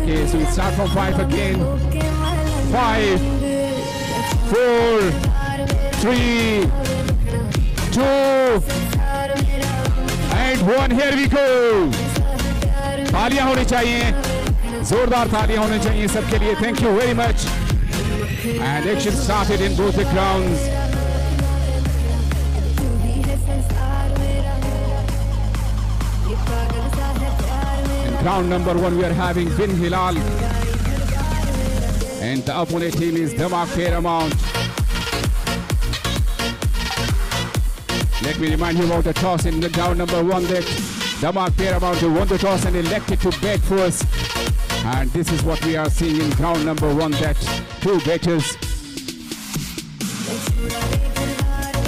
Okay, so we start from 5 again. 5, 4, 3, 2, and 1. Here we go. तालियां होनी चाहिए, जोरदार तालियां होनी चाहिए सबके लिए. Thank you very much. And action started in both the grounds. In ground number 1 we are having Bin Hilal, and the opponent team is Dhamak Paramount. Let me remind you about the toss in the ground number 1 that Dhamak Paramount won the toss and elected to bet first. And this is what we are seeing in ground number 1, that 2 bettors.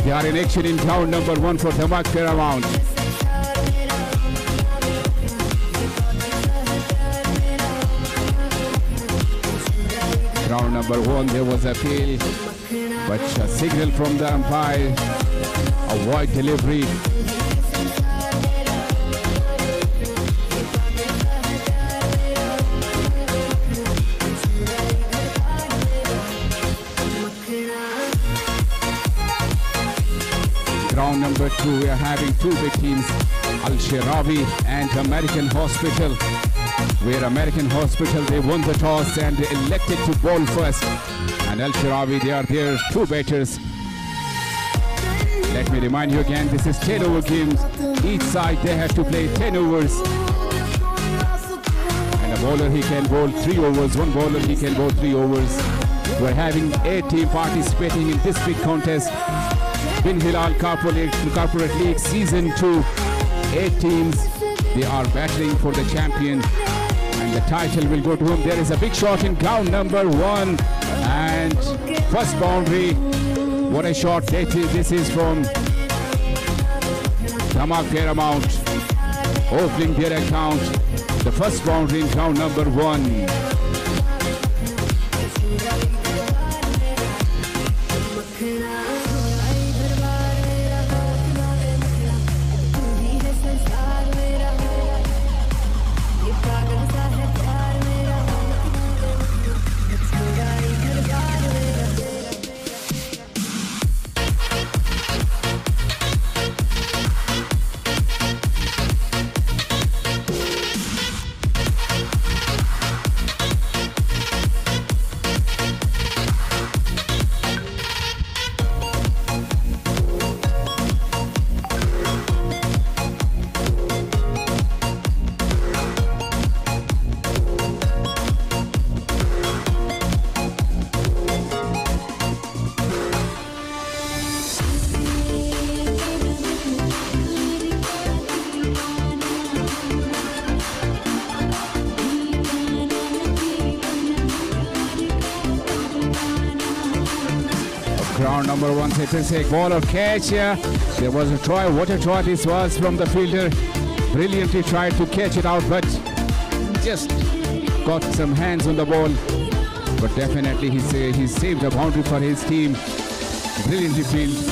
They are in action in ground number 1 for Dhamak Paramount. Ground number 1, there was a appeal, but a signal from the umpire, a wide delivery. Ground number 2, we are having 2 big teams, Al-Shirawi and American Hospital, where American Hospital, they won the toss and they elected to bowl first. And Al-Shirawi, they are their 2 batters. Let me remind you again, this is 10 over games. Each side, they have to play 10 overs. And a bowler, he can bowl 3 overs. One bowler, he can bowl 3 overs. We're having 8 teams participating in this big contest. Bin Hilal Corporate League Season 2. 8 teams, they are battling for the champion. And the title will go to him. There is a big shot in ground number 1. And first boundary. What a shot. This is from Dhamak Paramount, opening their account. The first boundary in ground number 1. Ground number 1, Setasek, ball or catch here. There was a try. What a try this was from the fielder. Brilliantly tried to catch it out, but just got some hands on the ball. But definitely he saved a boundary for his team. Brilliantly fielded.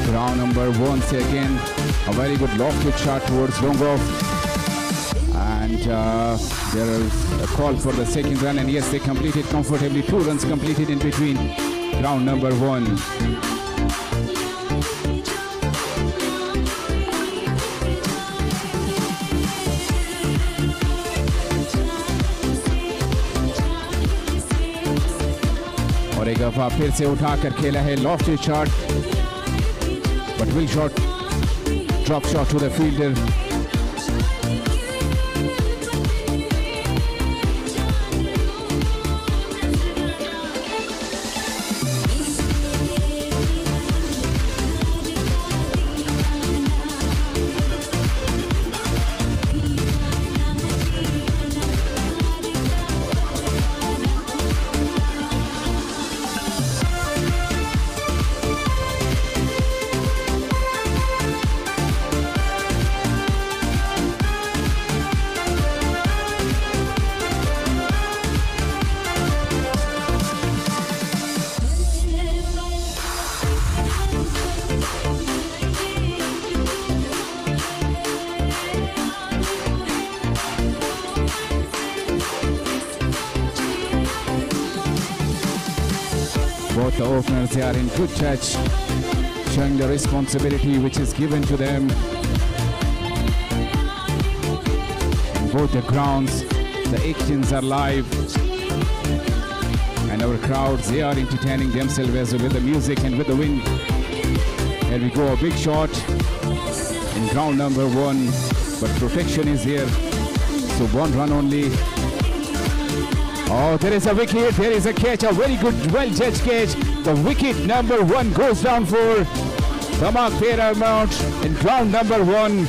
Ground number 1, say again, a very good lofted shot towards long off. And there is a call for the second run, and yes, they completed comfortably. 2 runs completed in between. Ground number 1. और एक दफा फिर से उठाकर खेला है lofted shot, but will shot, drop shot to the fielder. Both the openers, they are in good touch, showing the responsibility which is given to them. On both the grounds, the actions are live. And our crowds, they are entertaining themselves as well with the music and with the wind. Here we go, a big shot in ground number 1, but protection is here. So 1 run only. Oh, there is a wicket, there is a catch, a very good, well-judged catch. The wicket number 1 goes down for Damak Paramount in ground number 1.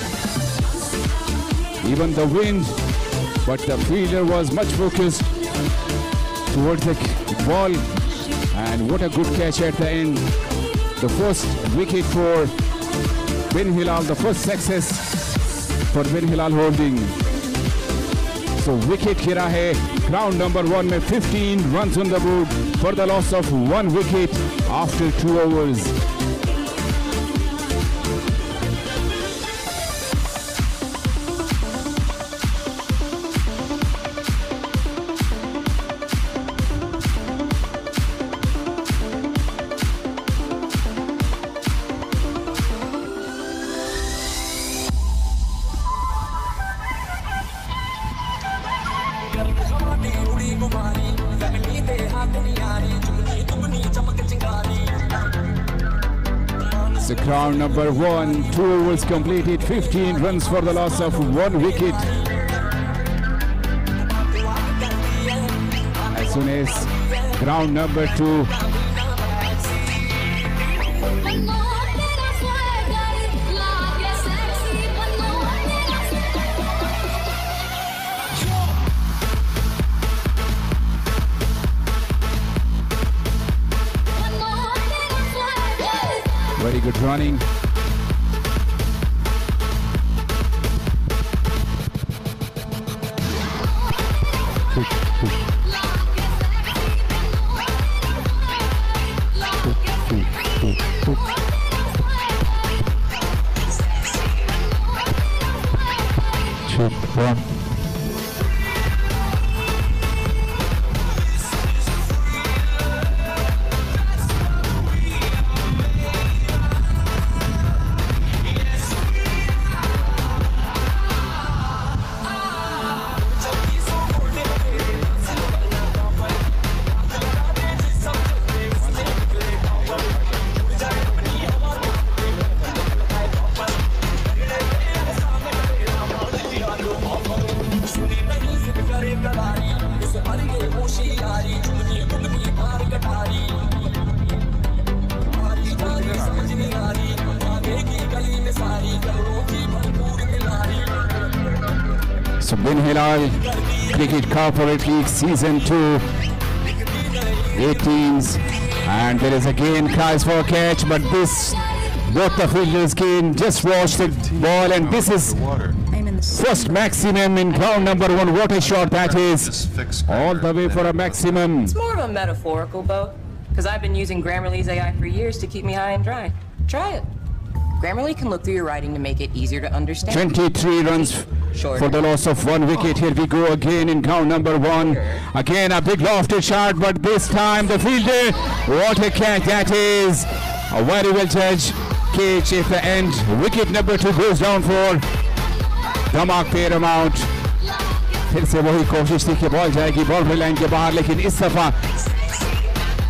Even the wind, but the fielder was much focused towards the ball, and what a good catch at the end. The first wicket for Bin Hilal, the first success for Bin Hilal Holding. So wicket gira hai, ground number 1 में 15 runs on the board for the loss of 1 wicket after 2 overs. So ground number 1, 2 overs completed, 15 runs for the loss of 1 wicket. As soon as ground number 2, very good running. So Bin Hilal Cricket Corporate League Season 2, 8 teams, and there is again cries for a catch, but this, both the fielders can just watch the ball, and this is first maximum in ground number 1. What a shot that is, all the way for a maximum. It's more of a metaphorical, Bo, because I've been using Grammarly's AI for years to keep me high and dry. Try it. Grammarly can look through your writing to make it easier to understand. 23 runs for the loss of 1 wicket. Here we go again in ground number 1. Again a big lofted shot, but this time the fielder, what a catch that is. A very well judged catch at the end. Wicket number 2 goes down for Damak Paramount. फिर से वही कोशिश थी कि ball जाएगी boundary line के बाहर, लेकिन इस दफा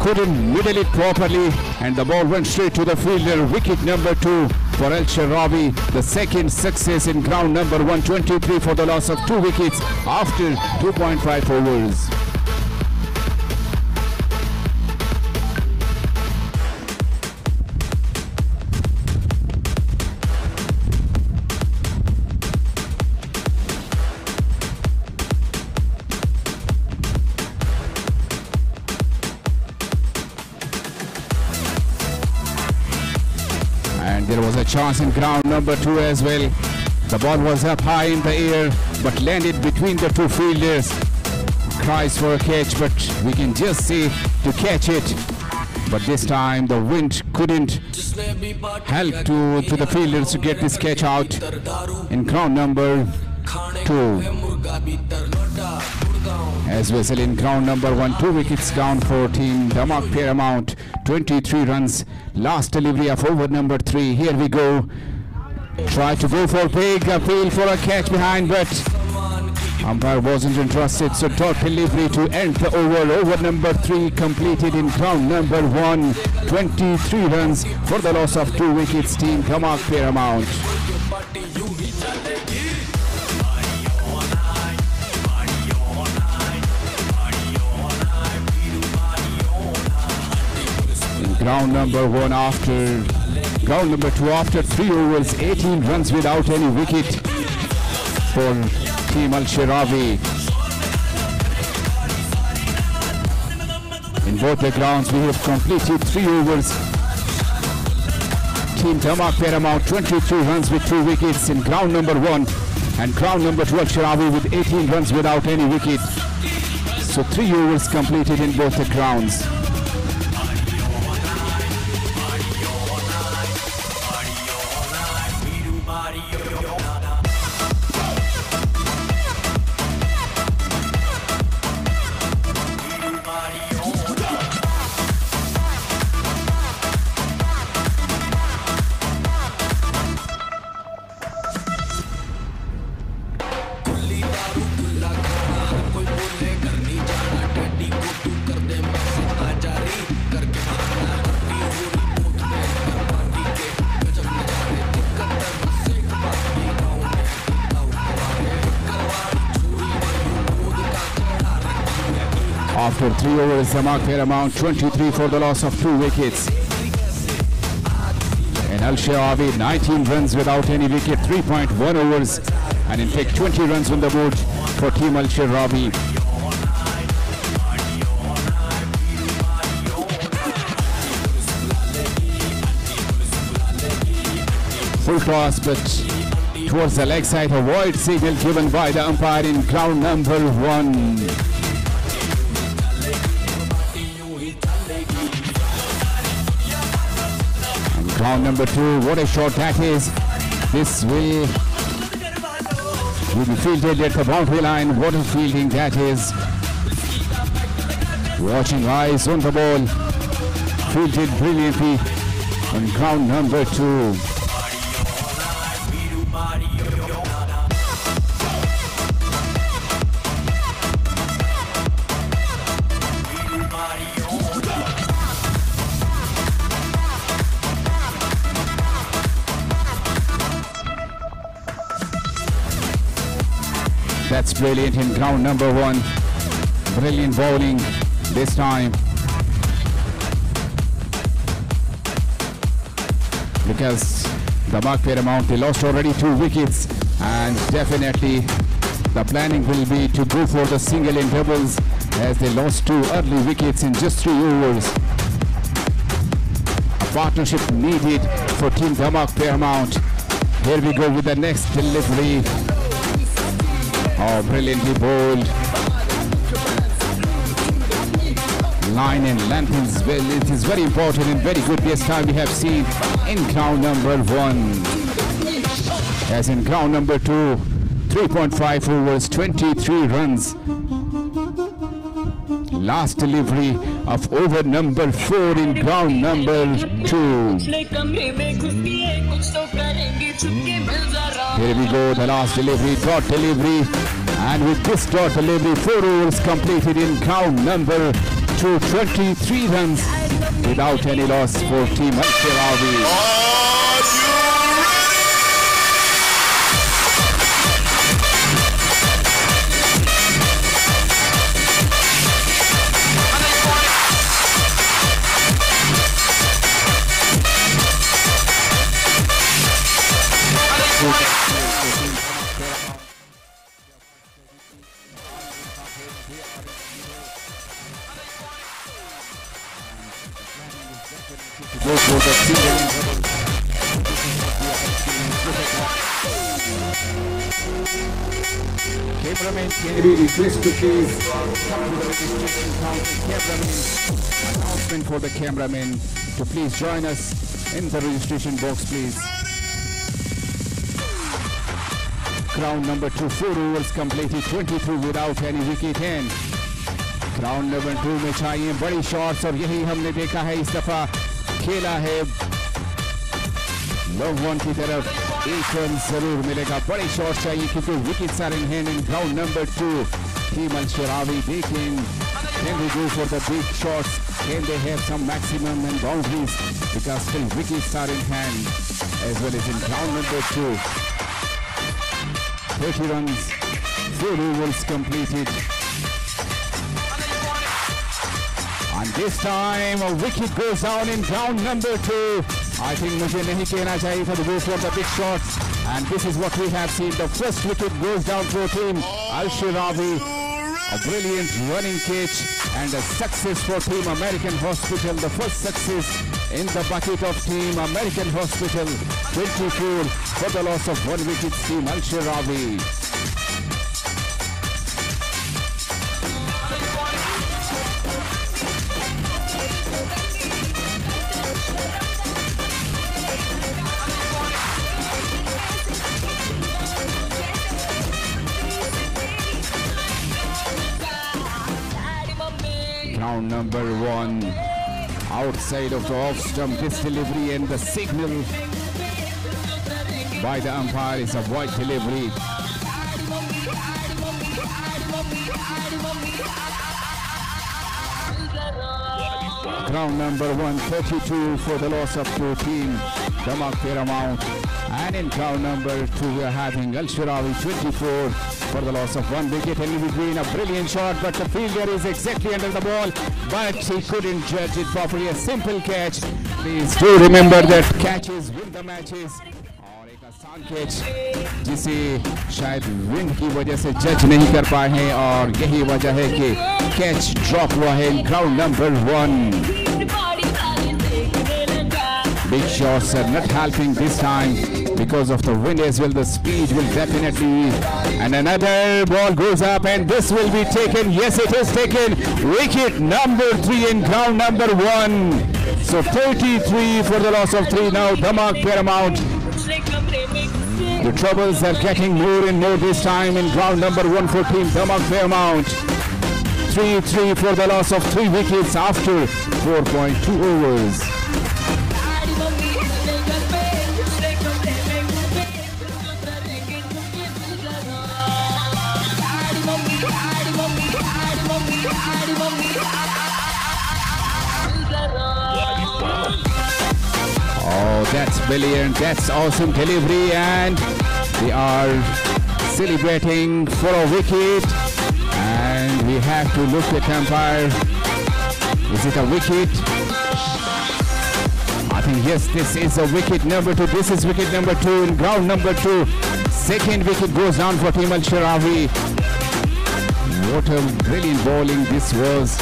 couldn't middle it properly, and the ball went straight to the fielder. Wicket number 2 for El Sharabi, the second success in ground number 1. 23 for the loss of 2 wickets after 2.5 overs. And there was a chance in ground number 2 as well. The ball was up high in the air, but landed between the 2 fielders. Cries for a catch, but we can just see to catch it. But this time the wind couldn't help to the fielders to get this catch out in ground number 2. As we said in ground number 1, 2 wickets down for team Damak Paramount. 23 runs. Last delivery of over number 3. Here we go. Try to go for big appeal for a catch behind, but umpire wasn't interested. So dot delivery to end the over. Over number 3 completed in ground number 1. 23 runs for the loss of 2 wickets. Team Dhamak Paramount. Ground number 1 after ground number 2 after 3 overs, 18 runs without any wicket for Team Al-Shirawi. In both the grounds we have completed 3 overs. Team Dhamak Paramount 22 runs with 2 wickets in ground number 1, and ground number 2 Al-Shirawi with 18 runs without any wicket. So 3 overs completed in both the grounds. After 3 overs, Dhamak Paramount 23 for the loss of 2 wickets. And Al-Shirawi 19 runs without any wicket, 3.1 overs. And in fact 20 runs on the board for Team Al-Shirawi. Full toss, but towards the leg side, a void signal given by the umpire in ground number 1. Ground number 2, what a shot that is. This will be fielded at the boundary line. What a fielding that is. Watching eyes on the ball. Fielded brilliantly on ground number 2. That's brilliant in ground number 1. Brilliant bowling this time. Because Dhamak Paramount, they lost already 2 wickets, and definitely the planning will be to go for the single and doubles as they lost 2 early wickets in just 3 overs. A partnership needed for Team Dhamak Paramount. Here we go with the next delivery. Oh, brilliantly bowled. Line and length is, well, it is very important and very good this time we have seen in ground number 1. As in ground number 2, 3.5 overs, 23 runs. Last delivery of over number 4 in ground number 2. Here we go, the last delivery, dot delivery. And with this dot delivery, 4 overs completed in ground number 2, 23 runs without any loss for Team Al-Shirawi. Go for the single. Cameraman, can we request to please come to the registration counter? Cameraman, announcement for the cameraman to please join us in the registration box, please. Ground number 2, 4 overs completed, 22 without any wicket, and ground number 2 में चाहिए बड़ी shots और यही हमने देखा है इस दफा खेला है लॉन्ग वन की तरफ। एक रन जरूर मिलेगा, बड़ी शॉट चाहिए क्योंकि wickets are in hand in ground number 2। Team Al Sharawi देखें, can they go for the big shots? Can they have some maximum and boundaries? Because still wickets are in hand as well as in ground number 2. 30 runs, 4 overs completed. And this time a wicket goes down in ground number 2. I think मुझे नहीं कहना चाहिए था to go for the big shots. And this is what we have seen. The first wicket goes down for team Al-Sharawi. A brilliant running catch and a success for Team American Hospital. The first success in the bucket of Team American Hospital. 24 for the loss of 1 wicket. Team Al-Sharawi. Round number 1, outside of the off stump, this delivery and the signal by the umpire is a wide delivery. Ground number 1, 32 for the loss of 2 team, Damak Paramount. And in ground number 2 we are having Al-Sharawi 24 for the loss of 1 wicket. And in between a brilliant shot, but the fielder is exactly under the ball, but he couldn't judge it properly. A simple catch. Please do remember that catches win the matches. और एक आसान catch जिसे शायद wind की वजह से जज नहीं कर पाए हैं और यही वजह है कि कैच ड्रॉप हुआ है इन ground number 1. Big shots are not helping this time because of the wind as well. The speed will definitely. And another ball goes up and this will be taken. Yes, it is taken. Wicket number 3 in ground number 1. So 33 for the loss of 3 now. Damak Paramount. The troubles are getting more and more this time in ground number 1 for team Damak Paramount. 3-3 for the loss of 3 wickets after 4.2 overs. Oh, that's brilliant. That's awesome delivery and they are celebrating for a wicket and we have to look at umpire. Is it a wicket? I think yes, this is a wicket number 2. This is wicket number 2 in ground number 2. Second wicket goes down for Team Al-Sharawi. What a brilliant bowling this was.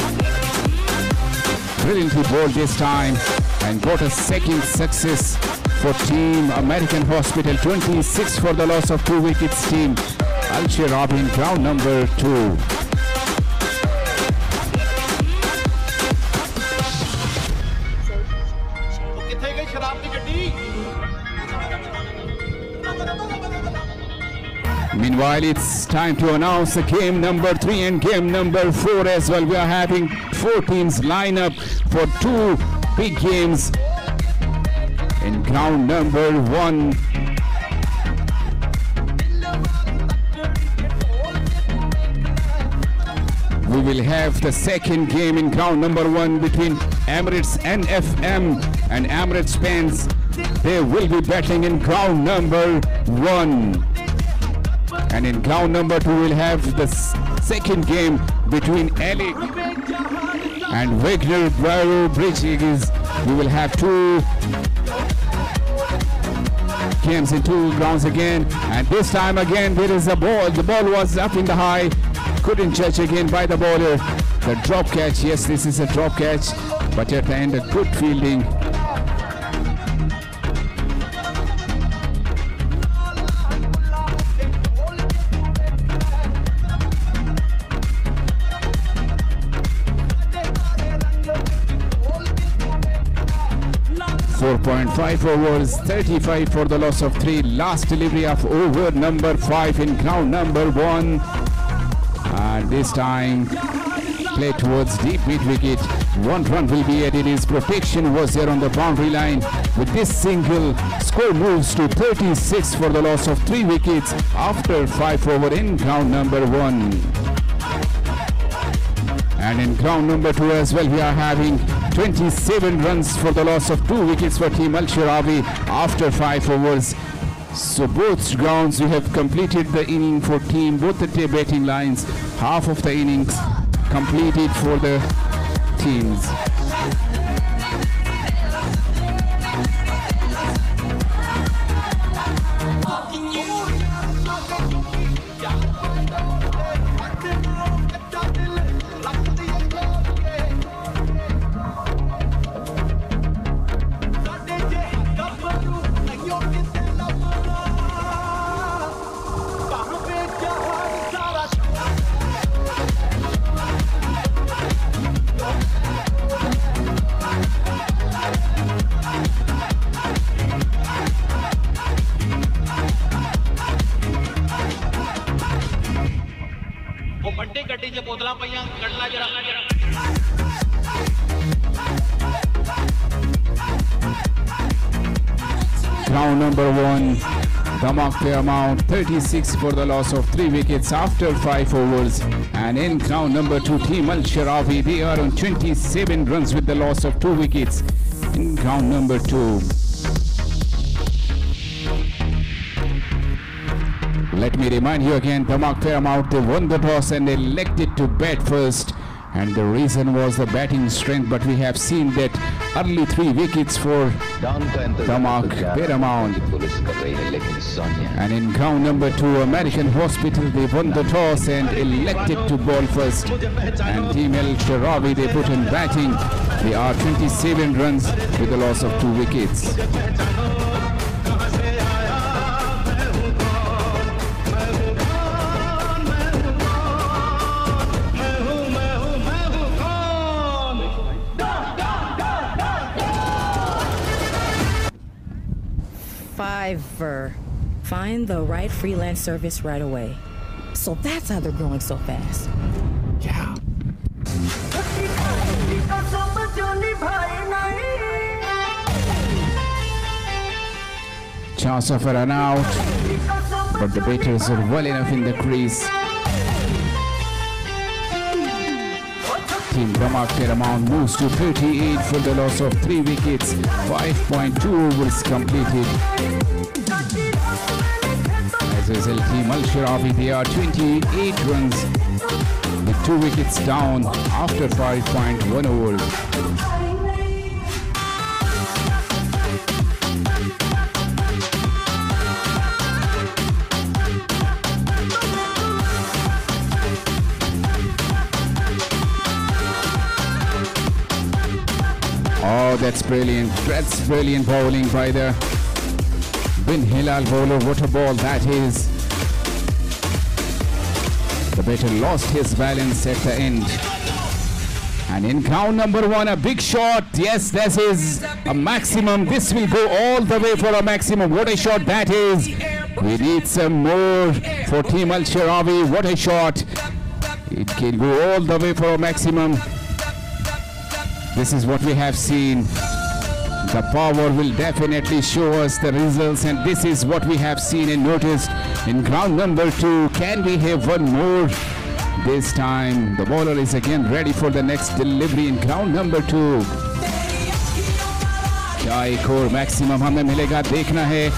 Brilliantly bowled this time and got a second success for Team American Hospital. 26 for the loss of 2 wickets. Team Al-Sharawi in ground number 2. Meanwhile, it's time to announce the game number 3 and game number 4 as well. We are having 4 teams line up for 2 big games in ground number 1. We will have the second game in ground number 1 between Emirates NFM and Emirates Spence. They will be battling in ground number 1. And in ground number 2 we'll have the second game between Alec and Wagner Barrow Bridges. We will have 2 games in 2 grounds again, and this time again there is a ball. The ball was up in the high, couldn't judge again by the bowler. The drop catch, yes, this is a drop catch, but at the end a good fielding. 4.5 overs, 35 for the loss of 3. Last delivery of over number 5 in ground number 1. And this time played towards deep mid wicket. 1 run will be added. His protection was there on the boundary line. With this single, score moves to 36 for the loss of 3 wickets after 5 over in ground number 1. And in ground number 2 as well, we are having 27 runs for the loss of 2 wickets for Team Al-Sharawi after 5 overs. So both grounds we have completed the inning for team, both the batting lines, half of the innings completed for the teams. Ground number 1, Damak Paramount 36 for the loss of 3 wickets after 5 overs. And in ground number 2, Team Al-Sharawi, they are on 27 runs with the loss of 2 wickets in ground number 2. Let me remind you again, Damak Paramount, they won the toss and elected to bat first. And the reason was the batting strength, but we have seen that early 3 wickets for Damak Paramount. And in ground number 2, American Hospital, they won the toss and elected to bowl first. And Team Al-Sharawi, they put in batting. They are 27 runs with the loss of 2 wickets. Fiverr. Find the right freelance service right away. So that's how they're growing so fast. Yeah. Chance of a run out, but the batters are well enough in the crease. Team Damak Paramount moves to 38 for the loss of 3 wickets, 5.2 overs completed. As a result, Team Al-Sharawi, they are 28 runs with 2 wickets down after 5.1 overs. Oh, that's brilliant. That's brilliant bowling by the Bin Hilal bowler. What a ball that is. The batter lost his balance at the end. And in ground number 1, a big shot. Yes, this is a maximum. This will go all the way for a maximum. What a shot that is. We need some more for Team Al-Sharawi. What a shot. It can go all the way for a maximum. This is what we have seen. The power will definitely show us the results, and this is what we have seen and noticed in ground number 2. Can we have one more? This time the bowler is again ready for the next delivery in ground number 2. क्या एक और maximum हमें मिलेगा देखना है.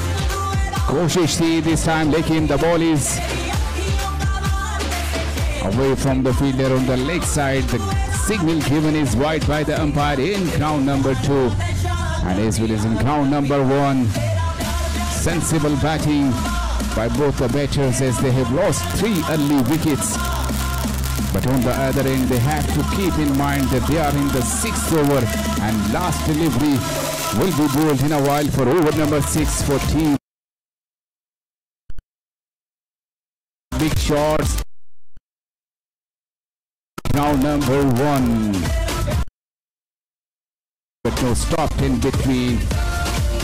कोशिश थी this time, लेकिन the ball is away from the fielder on the leg side. The signal given is wide by the umpire in ground number 2. And as well as in ground number 1, sensible batting by both the batters as they have lost 3 early wickets. But on the other end, they have to keep in mind that they are in the 6th over and last delivery will be bowled in a while for over number 6 for team. Big shots. Ground number 1. But no stopped in between.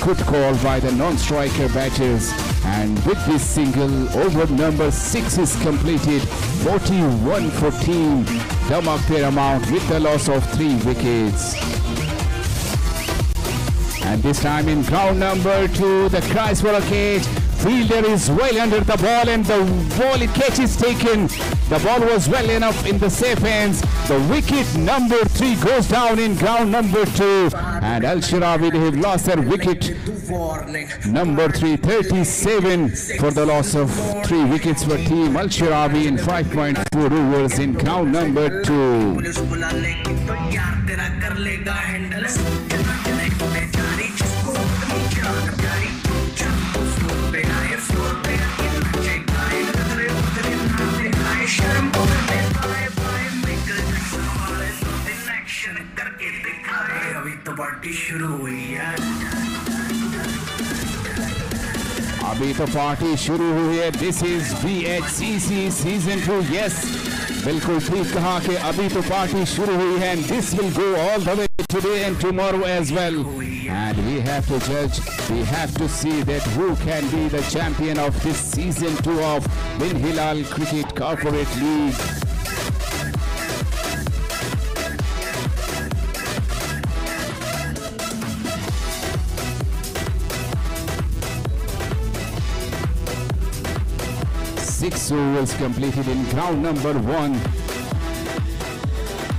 Good call by the non-striker batters. And with this single, over number 6 is completed. 41 for team Damak Paramount with the loss of 3 wickets. And this time in ground number 2, the cries for a catch. Fielder is well under the ball and the ball catch is taken. The ball was well enough in the safe hands. The wicket number 3 goes down in ground number 2. And Al Shirawi, they have lost their wicket. Number 3, 37 for the loss of 3 wickets for team Al Shirawi in 5.4 overs in ground number 2. अभी तो party शुरू हुई है. This is BHCC season 2. Yes, बिल्कुल ठीक कहा कि अभी तो पार्टी शुरू हुई है. And this will go all the way today and tomorrow as well. And we have to judge. We have to see that who can be the champion of this season 2 of Bin Hilal Cricket Corporate League. Six overs completed in ground number 1.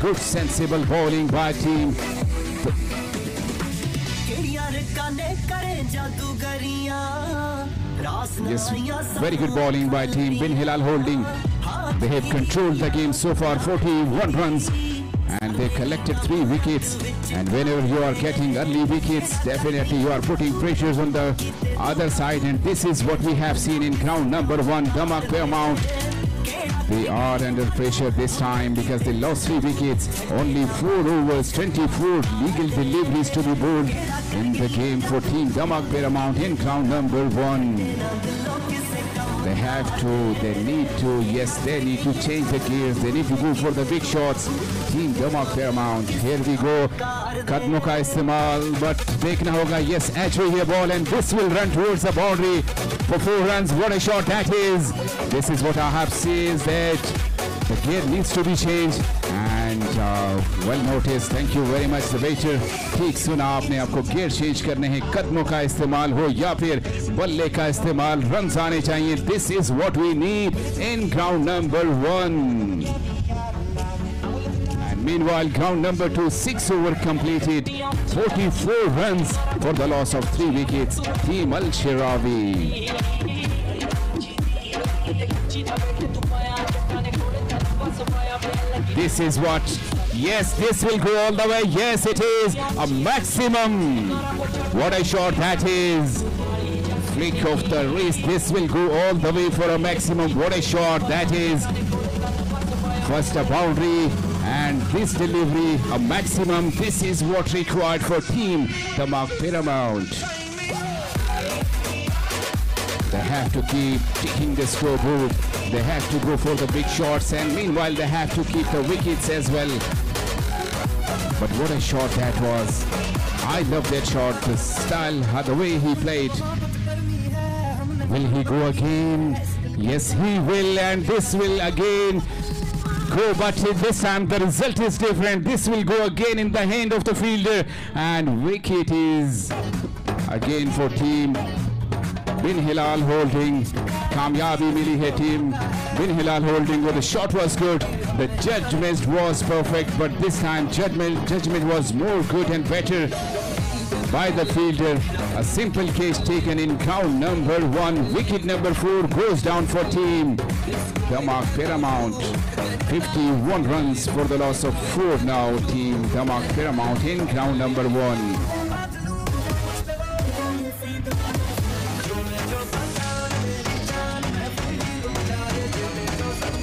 Good sensible bowling by team. Yes, very good bowling by team Bin Hilal Holding. They have controlled the game so far, 41 runs. And they collected 3 wickets. And whenever you are getting early wickets, definitely you are putting pressures on the other side. And this is what we have seen in ground number 1, Damak Paramount. They are under pressure this time because they lost 3 wickets. Only 4 overs, 24 legal deliveries to be bowled in the game for team Damak Paramount in ground number 1. They have to, they need to, yes, they need to change the gears. They need to go for the big shots. Team Damak Paramount. Here we go. Kadmo ka istemal, but dekhna hoga. Yes, actually here ball, and this will run towards the boundary for 4 runs. What a shot that is. This is what Ahab says, that the gear needs to be changed. And well noticed. Thank you very much, the waiter. ठीक सुना आपने. आपको gear change करने हैं. कदमों का इस्तेमाल हो या फिर बल्ले का इस्तेमाल. Runs आने चाहिए. This is what we need in ground number 1. And meanwhile, ground number 2, 6 over completed. 44 runs for the loss of 3 wickets. Team Al Shirawi. This is what, yes, this will go all the way. Yes, it is a maximum. What a shot that is. Flick of the wrist. This will go all the way for a maximum. What a shot that is. First a boundary and this delivery, a maximum. This is what required for team Damak Paramount. They have to keep ticking the scoreboard. They have to go for the big shots, and meanwhile they have to keep the wickets as well. But what a shot that was. I love that shot, the style, the way he played. Will he go again? Yes, he will, and this will again go, but this time the result is different. This will go again in the hand of the fielder, and wicket is again for team Bin Hilal Holding. Kamyabi mili hai team Bin Hilal Holding. Well, the shot was good, the judgment was perfect, but this time judgment was more good and better by the fielder. A simple catch taken in ground number 1. Wicket number 4 goes down for team Damak Paramount. 51 runs for the loss of 4 now. Team Damak Paramount in ground number 1.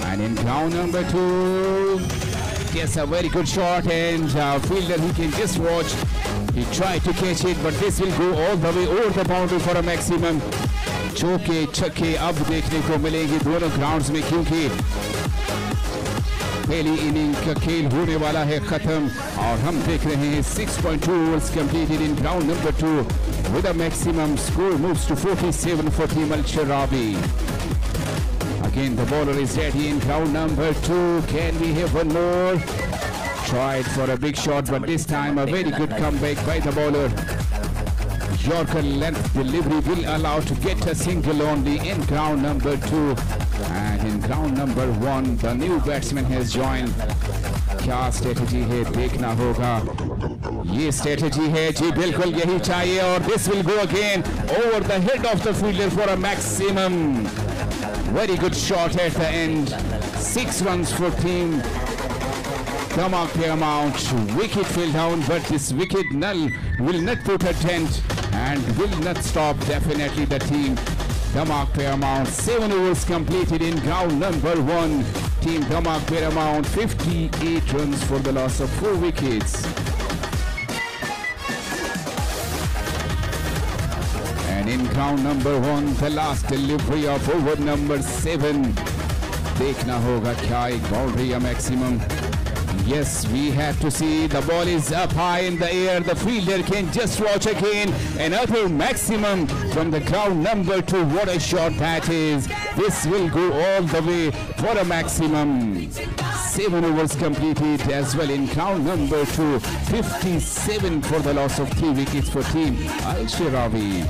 And in ground number 2, yes, a very good shot, and fielder, he can just watch. He tried to catch it, but this will go all the way over the boundary for a maximum. चौके छक्के अब देखने को मिलेंगे दोनों grounds में, क्योंकि पहली इनिंग का खेल होने वाला है खत्म और हम देख रहे हैं 6.2 overs completed in ground number 2. with a maximum score moves to 47 for Team Al Sharawi. Again, the bowler is ready in ground number 2. Can we have one more? Tried for a big shot, but this time a very good comeback by the bowler. Yorker length delivery will allow to get a single only in ground number 2. And in ground number 1, the new batsman has joined. क्या strategy है देखना होगा. ये strategy है जी, बिल्कुल यही चाहिए. और this will go again over the head of the fielder for a maximum. Very good shot at the end. 6 runs for team Damak Paramount. Wicket fell down, but this wicket null will not put a dent and will not stop definitely the team Damak Paramount. 7 overs completed in ground number 1. Team Damak Paramount 58 runs for the loss of 4 wickets. And in ground number 1, the last delivery of over number 7. देखना होगा क्या एक boundary या maximum. Yes, we have to see the ball is up high in the air. The fielder can just watch again. Another maximum from the ground number 2. What a shot that is. This will go all the way for a maximum. 7 overs completed as well in ground number 2. 57 for the loss of 3 wickets for Team Al Sharawi.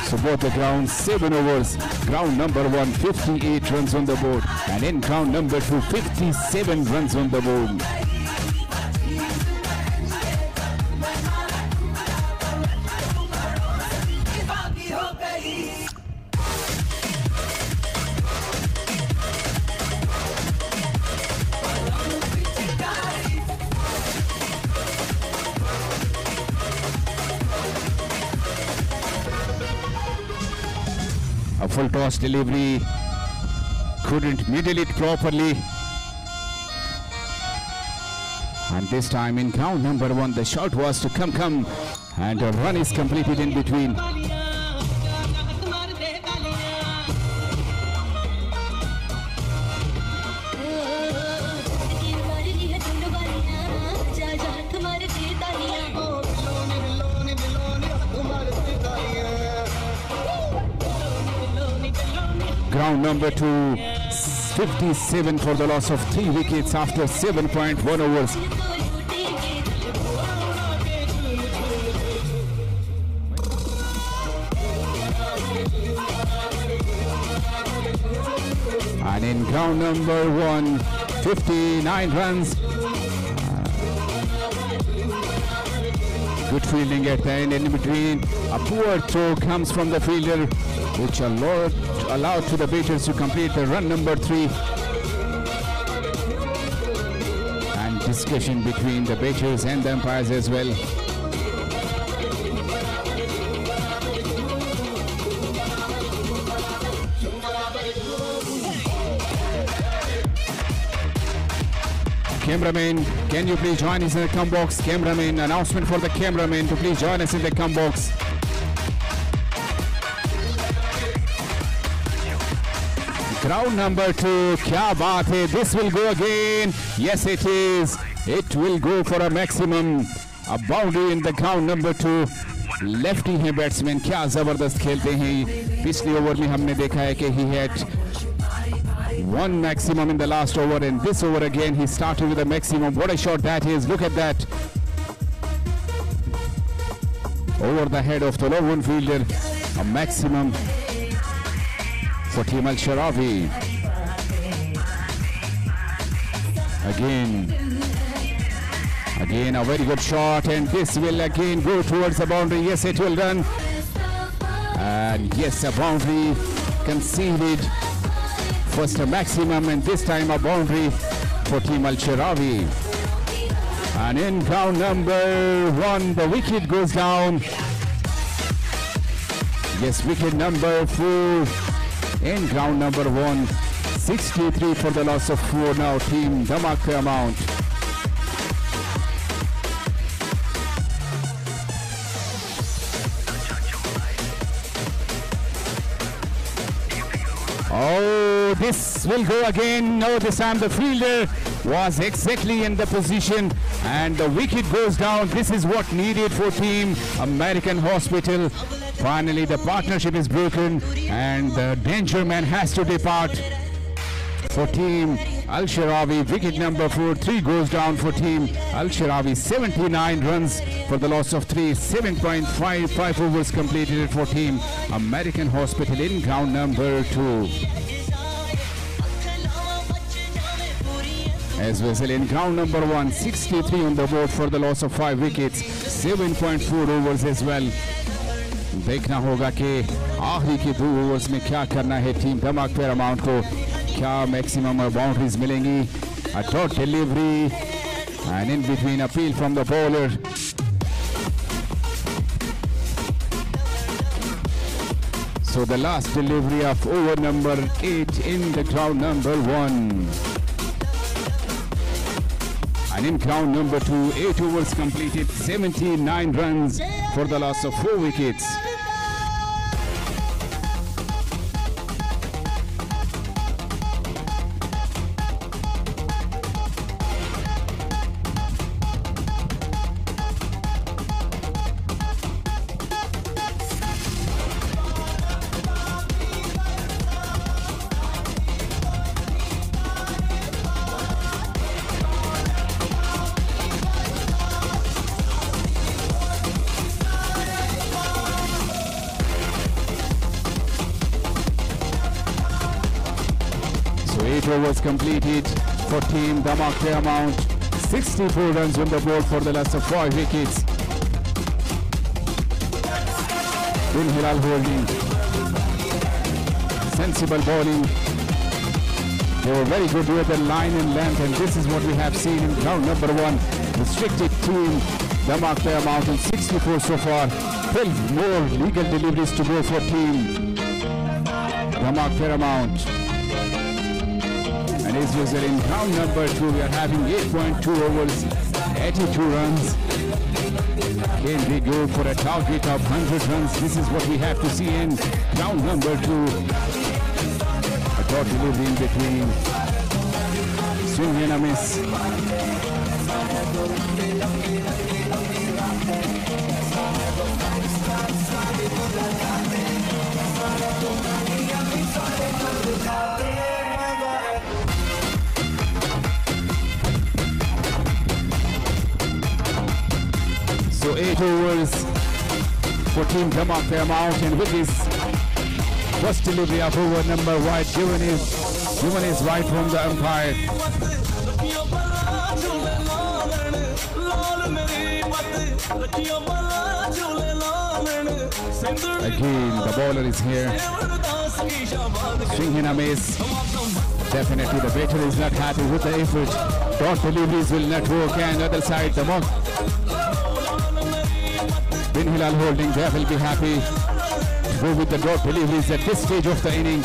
So both the grounds, 7 overs. Ground number 1, 58 runs on the board. And in ground number 2, 57 runs on the board. A full toss delivery, couldn't middle it properly. And this time in ground number 1, the shot was to come, and a run is completed in between. Ground number 2, 57 for the loss of 3 wickets after 7.1 overs. And in ground number 1, 59 runs. Good fielding at the end. In between, a poor throw comes from the fielder, which allowed to the batters to complete the run number 3. And discussion between the batters and the umpires as well. Cameraman, can you please join us in the come box? Cameraman, announcement for the cameraman to please join us in the come box. Ground number 2, kya baat hai, this will go again. Yes, it is. It will go for a maximum. A boundary in the ground number 2. Lefty है batsman, क्या जबरदस्त खेलते हैं. पिछले over में हमने देखा है कि he had 1 maximum in the last over, and this over again he started with a maximum. What a shot that is. Look at that. Over the head of the lone fielder. A maximum for Team Al Sharawi. Again a very good shot, and this will again go towards the boundary. Yes, it will run. And yes, a boundary conceded. First a maximum, and this time a boundary for Team Al Sharawi. And in ground number 1, the wicket goes down. Yes, wicket number 4 in ground number 1. 63 for the loss of 4 now, Team Damak Paramount. Oh, this will go again. No, this time the fielder was exactly in the position, and the wicket goes down. This is what needed for Team American Hospital. Finally, the partnership is broken, and the danger man has to depart for Team Al-Sharawi. Wicket number 4, 3 goes down for Team Al-Sharawi. 79 runs for the loss of 3. 7.55 overs completed for Team American Hospital in ground number 2. As well in ground number 1, 63 on the board for the loss of 5 wickets. 7.4 overs as well. देखना होगा कि आखिरी के 2 overs में क्या करना है team धमाक Paramount को. क्या मैक्सिमम बाउंड्रीज मिलेंगी. A dot delivery and in between appeal from the bowler. So the last delivery of over number 8 in the ground number 1. And in ground number 2, 8 overs completed, 79 runs for the loss of 4 wickets. Overs completed for Team Dhamak Paramount. 64 runs on the board for the loss of 5 wickets. Bin Hilal holding. Sensible bowling. They were very good with the line and length, and this is what we have seen in round number 1. Restricted Team Dhamak Paramount in 64 so far. 12 more legal deliveries to go for Team Dhamak Paramount. And as usual in round number 2, we are having 8.2 overs, 82 runs. Can we go for a target of 100 runs? This is what we have to see in round number 2. A dot delivery in between. Swing and a miss. So 8 overs for Team Dhamak Paramount, and with this first delivery of over number wide given is right from the umpire. Again, the bowler is here. Swing and a miss. Definitely the batter is not happy with the effort. Dot deliveries will not work, and other side the mark. Bin Hilal holding, they will be happy to go with the dot deliveries at this stage of the inning.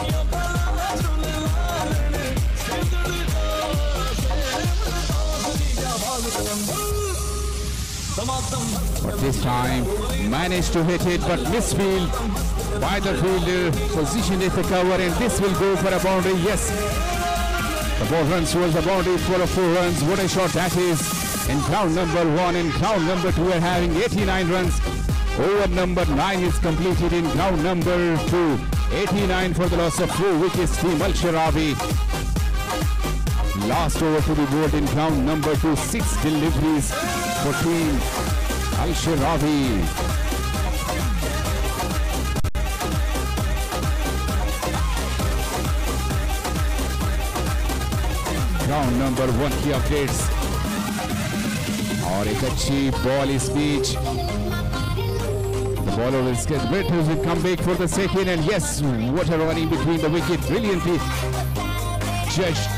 But this time managed to hit it, but misfield by the fielder, positioned at the cover, and this will go for a boundary. Yes, the ball runs towards the boundary for a 4 runs. What a shot that is. In ground number 1 and ground number 2 are having 89 runs. Over number 9 is completed in ground number 2. 89 for the loss of 4 wickets. Team Al-Sharawi. Last over to be bowled in ground number 2. 6 deliveries for Team Al-Sharawi. Ground number 1 की updates. और एक अच्छी ball speech. The bowler will get batters will come back for the second, and yes, what a running between the wicket, brilliantly judged.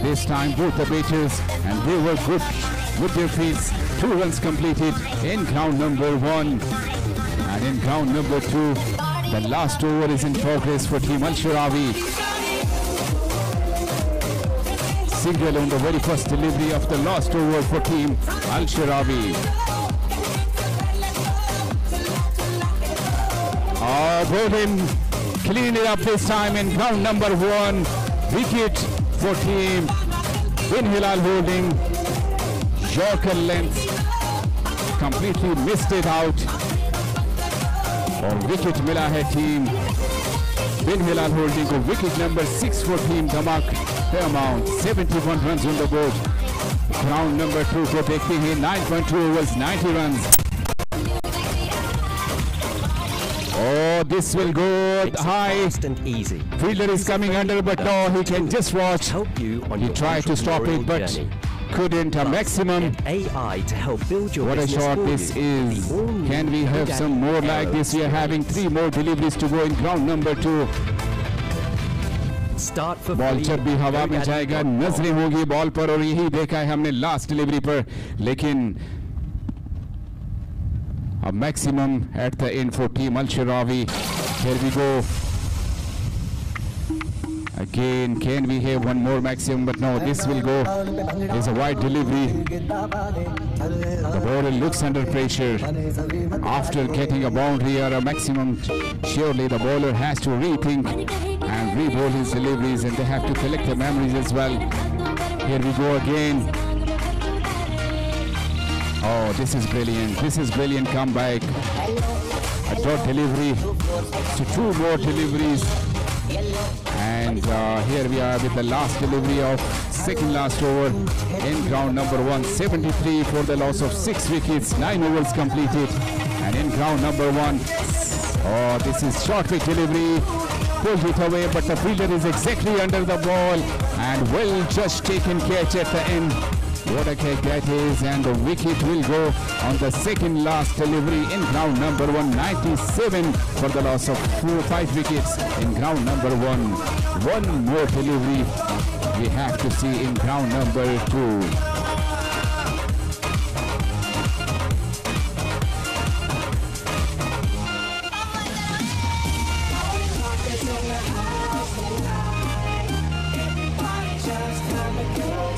This time both the batters, and they were good with their fields. 2 runs completed in ground number 1, and in ground number 2, the last over is in progress for Team Al-Sharawi. Single on the very first delivery of the last over for Team Al-Sharawi. Bowden clean it up this time in ground number 1. Wicket for Team Bin Hilal holding. Yorker length. Completely missed it out. और wicket मिला है team Bin Hilal holding को wicket number 6 for team Dhamak amount 71 runs on the board. Ground number 2 को देखते हैं 9.2 overs 90 runs. Oh, this will go high. Fast and easy. Fielder is coming under, but no, he can just watch. Help you on He your tried to stop it, but journey. couldn't. A maximum. Get AI to help build your What a business shot for this you. is. The all-new Can we have Kodak some more like this? We are having 3 more deliveries to go in ground number 2. Start for ball free. जब भी हवा में जाएगा नजरें होगी ball पर और यही देखा है हमने लास्ट डिलीवरी पर लेकिन a maximum at the end for team Al Sharawi. Here we go again. Can we have one more maximum? But no, this will go. There's a wide delivery. The bowler looks under pressure after getting a boundary or a maximum. Surely the bowler has to rethink and re-bowl his deliveries, and they have to collect the memories as well. Here we go again. Oh, this is brilliant. This is brilliant comeback. A dot delivery. So 2 more deliveries. And here we are with the last delivery of second last over in ground number 1. 73 for the loss of 6 wickets. 9 overs completed. And in ground number 1. Oh, this is short wicket delivery. Pulled it away, but the fielder is exactly under the ball. And well just taken catch at the end. What a catch that is, and the wicket will go on the second last delivery in ground number 1. 97 for the loss of 5 wickets in ground number 1. One more delivery we have to see in ground number 2.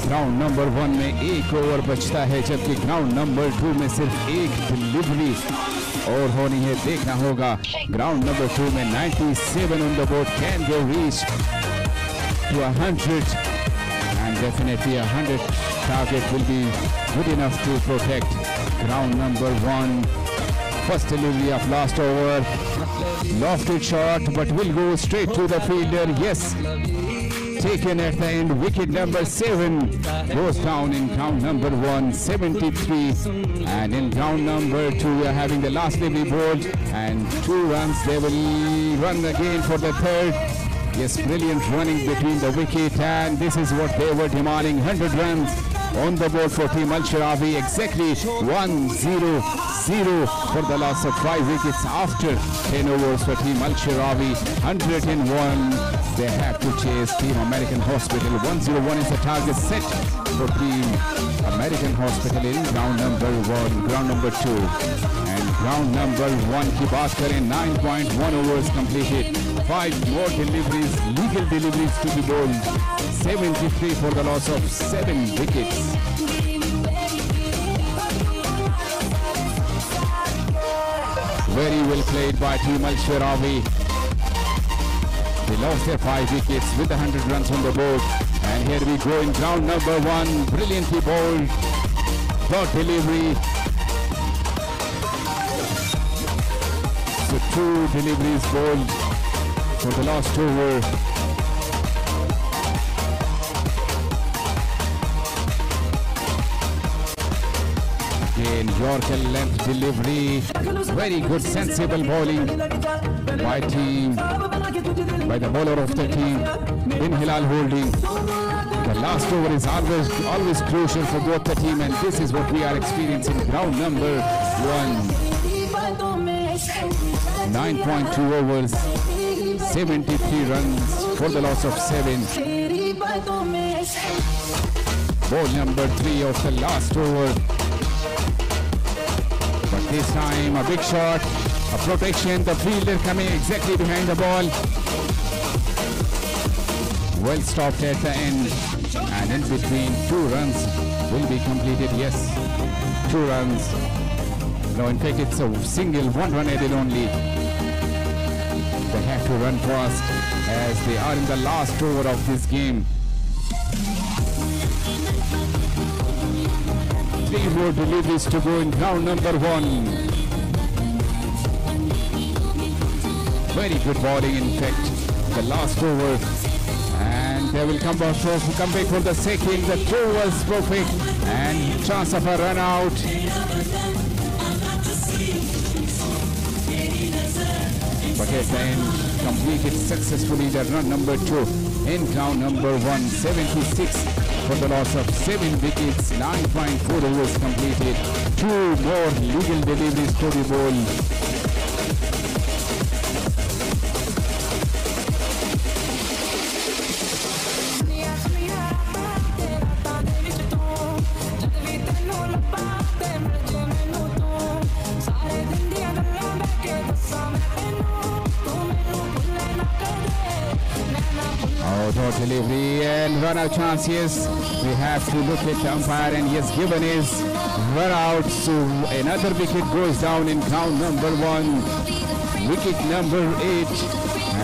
Ground number 1 में 1 over बचता है जबकि ground number 2 में सिर्फ 1 delivery और होनी है देखना होगा ग्राउंड नंबर 2 में 97 on the board can they reach to 100 and definitely 100 target will be good enough to protect ground number 1. First delivery of last over, lofted shot but will go straight to the fielder. Yes, taken at the end. Wicket number 7 goes down in ground number 1. 73, and in ground number 2 we are having the last delivery bowled and 2 runs. They will run again for the third. Yes, brilliant running between the wicket, and this is what they were demanding. 100 runs on the board for team Al Sharawi. Exactly 1-0-0 for the loss of 5 wickets after 10 overs for team Al Sharawi. 101 they have to chase team American Hospital. 101 is the target set for team American Hospital in ground number 1, ground number 2, and ground number 1 की बात करें 9.1 overs completed. 5 more deliveries, legal deliveries to be bowled. 73 for the loss of 7 wickets. Very well played by team Al Sharawi. They lost their 5 wickets with 100 runs on the board. And here we go in ground number 1. Brilliantly bowled. Dot delivery. So 2 deliveries bowled for the last over. Again, Yorker length delivery. Very good, sensible bowling by the bowler of the team, Bin Hilal holding. The last over is always crucial for both the team, and this is what we are experiencing. Ground number 1. 9.2 overs, 73 runs for the loss of 7. Ball number 3 of the last over. But this time a big shot, a protection, the fielder coming exactly behind the ball. Well stopped at the end, and in between 2 runs will be completed. Yes, 2 runs. No, in fact it's a single 1 run added only. They have to run fast as they are in the last over of this game. 3 more deliveries to go in round number 1. Very good bowling, in fact, the last over. And they will come back for the second. The throw was perfect and chance of a run out. But at the end, completed successfully the run number 2 in round number 1. 76 for the loss of 7 wickets. 9.4 overs completed. 2 more legal deliveries to be bowled. Delivery and run out chance. Yes, we have to look at the umpire, and yes, given is run out. So another wicket goes down in round number 1. Wicket number 8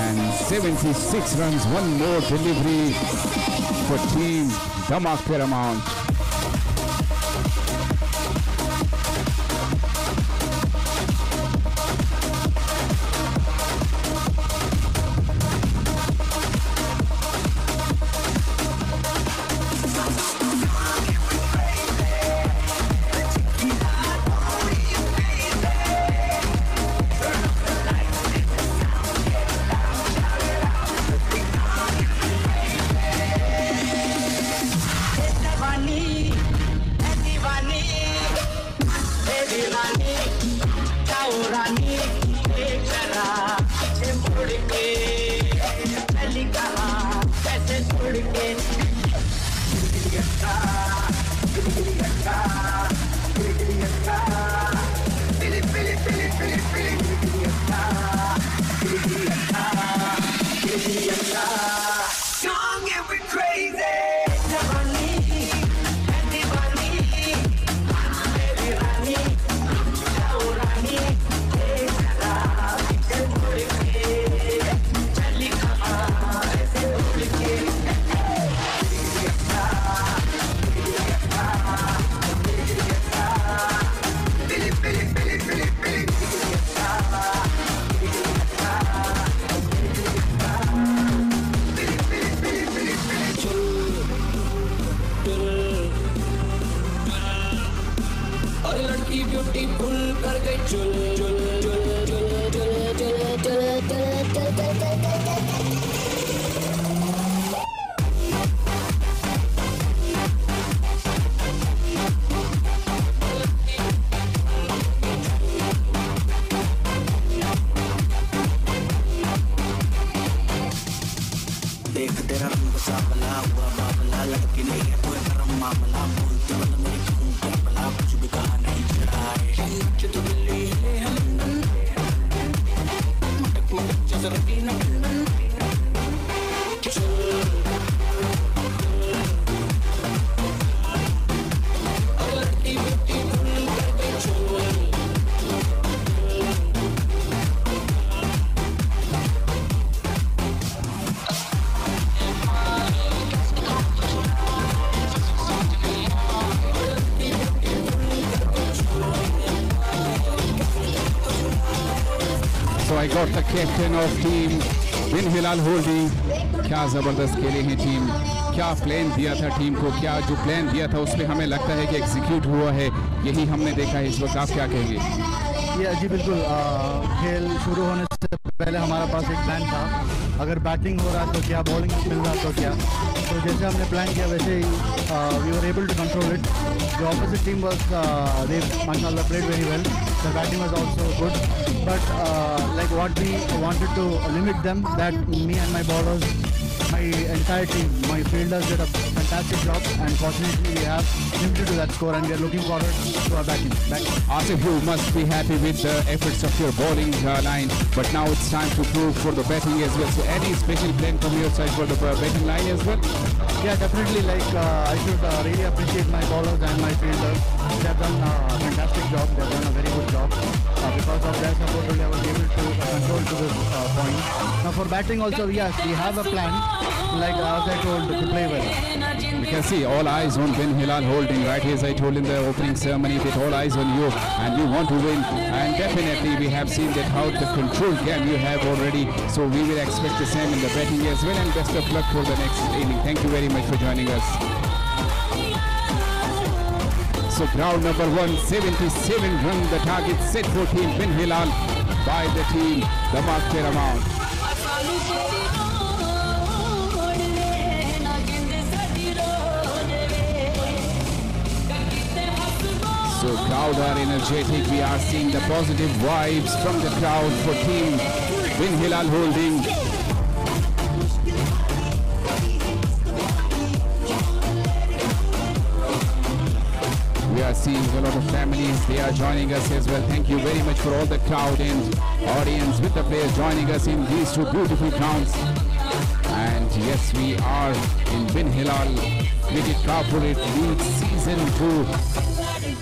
and 76 runs. One more delivery for team Damak Paramount. I got the captain of team बिन हिलाल होल्डी. क्या ज़बरदस्त खेले हैं team. क्या plan दिया था team को, क्या जो प्लान दिया था उसमें हमें लगता है कि एग्जीक्यूट हुआ है. यही हमने देखा है इस वक्त. आप क्या कहेंगे? जी बिल्कुल. खेल शुरू होने से पहले हमारा पास एक प्लान था. अगर बैटिंग हो रहा तो क्या, बॉलिंग मिल रहा तो क्या. तो जैसे हमने प्लान किया वैसे ही we were able to control it. The opposite team was, they mashallah played very well. The batting was also good, but like what we wanted to limit them, that me and my bowlers, my entire team, my fielders did a fantastic job, and fortunately we have limited to that score, and we are looking forward to our batting. Asif, you must be happy with the efforts of your bowling line, but now it's time to prove for the batting as well. So any special plan from your side for the batting line as well? Yeah, definitely. Like I should really appreciate my bowlers and my fielders. They have done a fantastic job. They have done a very good job. because of their support only I was able to control to this point. Now for batting also, yes, we have a plan, like as I told, to play well. You can see all eyes on Bin Hilal Holding, right? As I told in the opening ceremony, with all eyes on you, and you want to win. And definitely we have seen that how the control game you have already. So we will expect the same in the batting as well. And best of luck for the next inning. Thank you very much for joining us. So crowd number 177 run the target set for team Bin Hilal by the team the Mark Paramount. So crowd are energetic. We are seeing the positive vibes from the crowd for team Bin Hilal Holding. We are seeing a lot of families. They are joining us as well. Thank you very much for all the crowd and audience with the players joining us in these two beautiful grounds. And yes, we are in Bin Hilal Cricket Corporate League Season 2.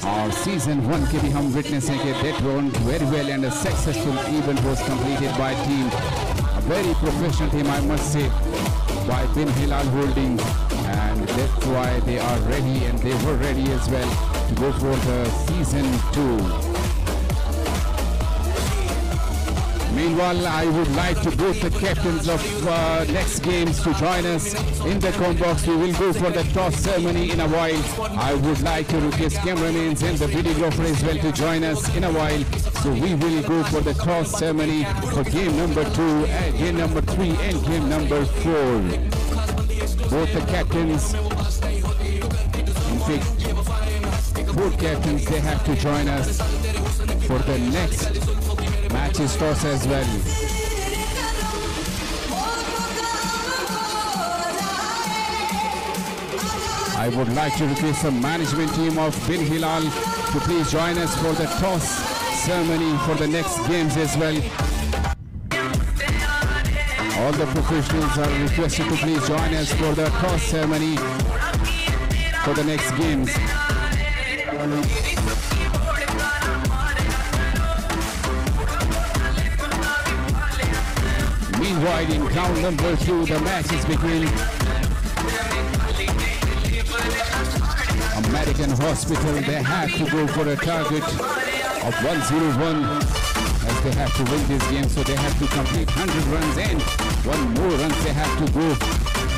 और season 1 के भी हम witness हैं कि that went very well and a successful event was completed by team, a very professional team I must say, by Bin Hilal Holding, and that's why they are ready and they were ready as well to go for the season 2. Meanwhile, I would like to both the captains of next games to join us in the box. We will go for the toss ceremony in a while. I would like to request cameramen and the videographer as well to join us in a while. So we will go for the toss ceremony for game number 2, game number 3 and game number 4. Both the captains, in fact, 4 captains, they have to join us for the next matches toss as well. I would like to request the management team of Bin Hilal to please join us for the toss ceremony for the next games as well. All the professionals are requested to please join us for the toss ceremony for the next games. Meanwhile, in round number 2, the match is between American Hospital. They have to go for a target of 101 as they have to win this game. So they have to complete 100 runs and 1 more runs they have to go.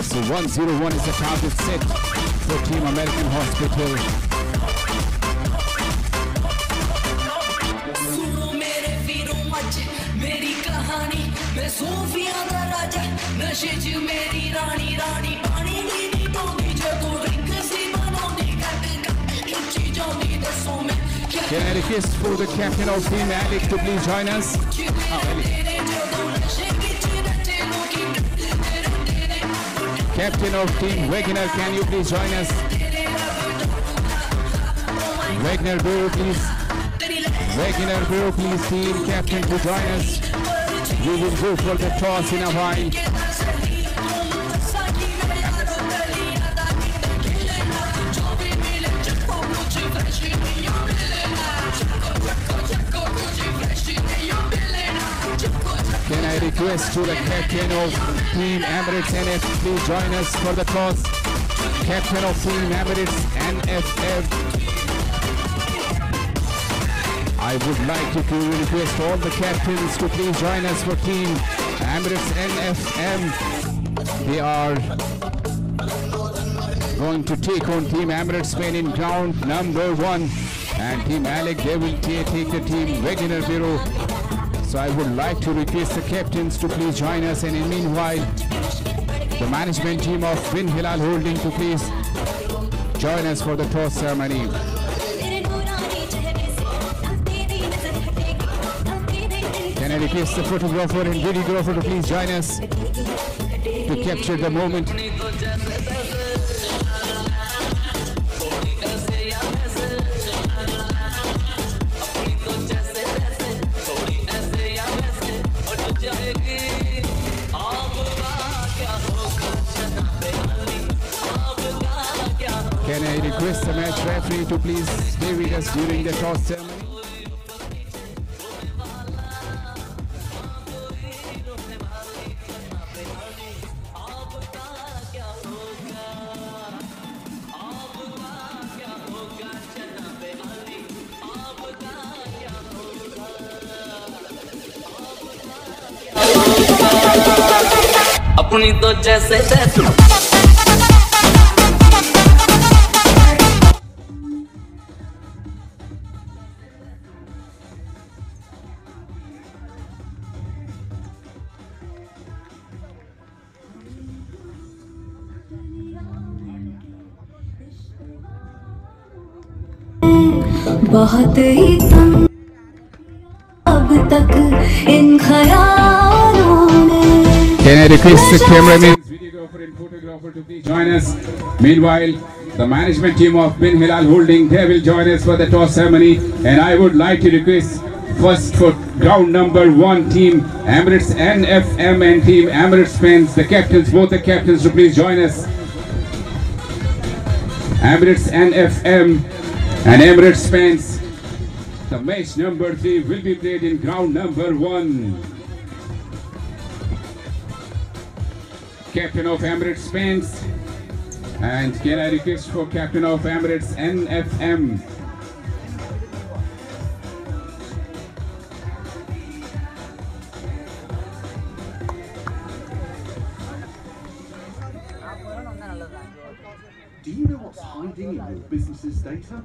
So 101 is the target set for Team American Hospital. Can I request for the captain of Team Alec to please join us? Captain of Team Wagner, can you please join us? Wagner Bureau, please. Wagner Bureau, please, team captain to join us. We will go for the toss in a while. Can I request to the captain of Team Emirates NF please join us for the toss? Captain of Team Emirates NFF. I would like to request all the captains to please join us for Team Emirates NFM. They are going to take on Team Emirates Spain in round number 1. And Team Alec, they will take the Team Wagner Bureau. So I would like to request the captains to please join us, and in meanwhile, the management team of Bin Hilal Holding to please join us for the toss ceremony. Can I request the photographer and videographer to please join us to capture the moment? Can I request the match referee to please stay with us during the toss ceremony? अपनी तो जैसे तैसे बहुत ही तंग अब तक इन ख्यालों में. Can I request the cameraman, videographer and photographer to please join us? Meanwhile, the management team of Bin Hilal Holding, they will join us for the toss ceremony, and I would like to request first for ground number 1 team Emirates NFM and team Emirates fans, the captains, both the captains to please join us. Emirates NFM and Emirates fans, the match number 3 will be played in ground number 1. Captain of Emirates fans, and can I request for captain of Emirates NFM? Do you know what's hiding in your business's data?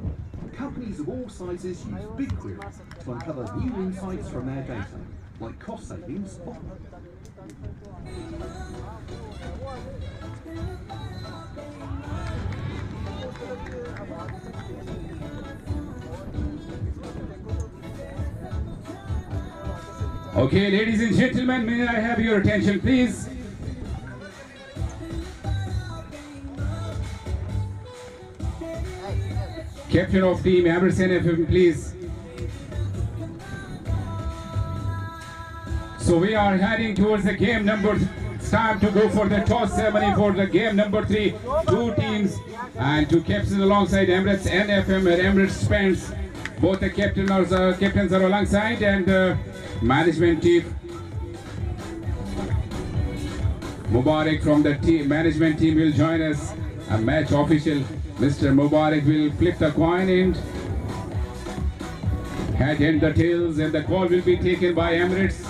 Companies of all sizes use BigQuery to uncover new insights from their data, like cost savings. Okay, ladies and gentlemen, may I have your attention, please? Captain of team Emirates NFM, please. So we are heading towards the game number. It's time to go for the toss ceremony for the game number 3. 2 teams and 2 captains alongside Emirates NFM and Emirates fans. Both the captains are alongside, and the management team. Mubarak from the management team will join us. A match official, Mr. Mubarak, will flip the coin and head and the tails, and the call will be taken by Emirates.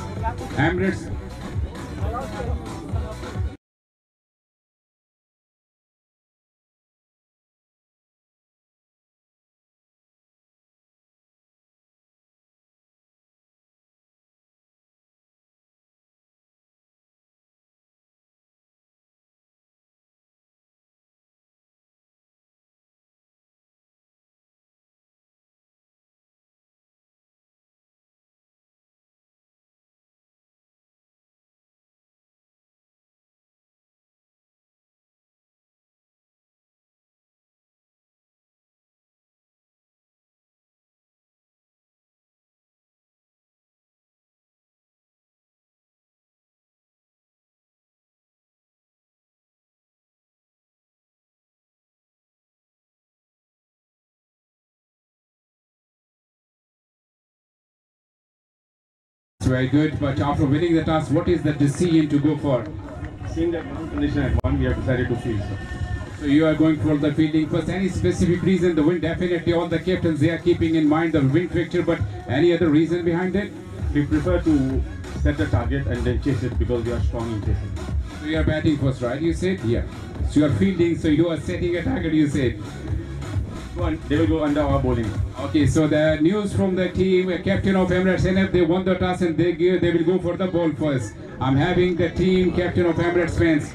Very good, but after winning the toss, what is the decision to go for? Seeing that one condition at 1, we have decided to field. So you are going for the fielding first. Any specific reason? The wind, definitely all the captains, they are keeping in mind the wind factor, but any other reason behind it? We prefer to set a target and then chase it because we are strong in chasing. So you are batting first, right? You said? Yeah. So you are fielding, so you are setting a target, you said. They will go under our bowling. Okay, so the news from the team, captain of Emirates NF, they won the toss and they will go for the ball first. I'm having the team captain of Emirates fans.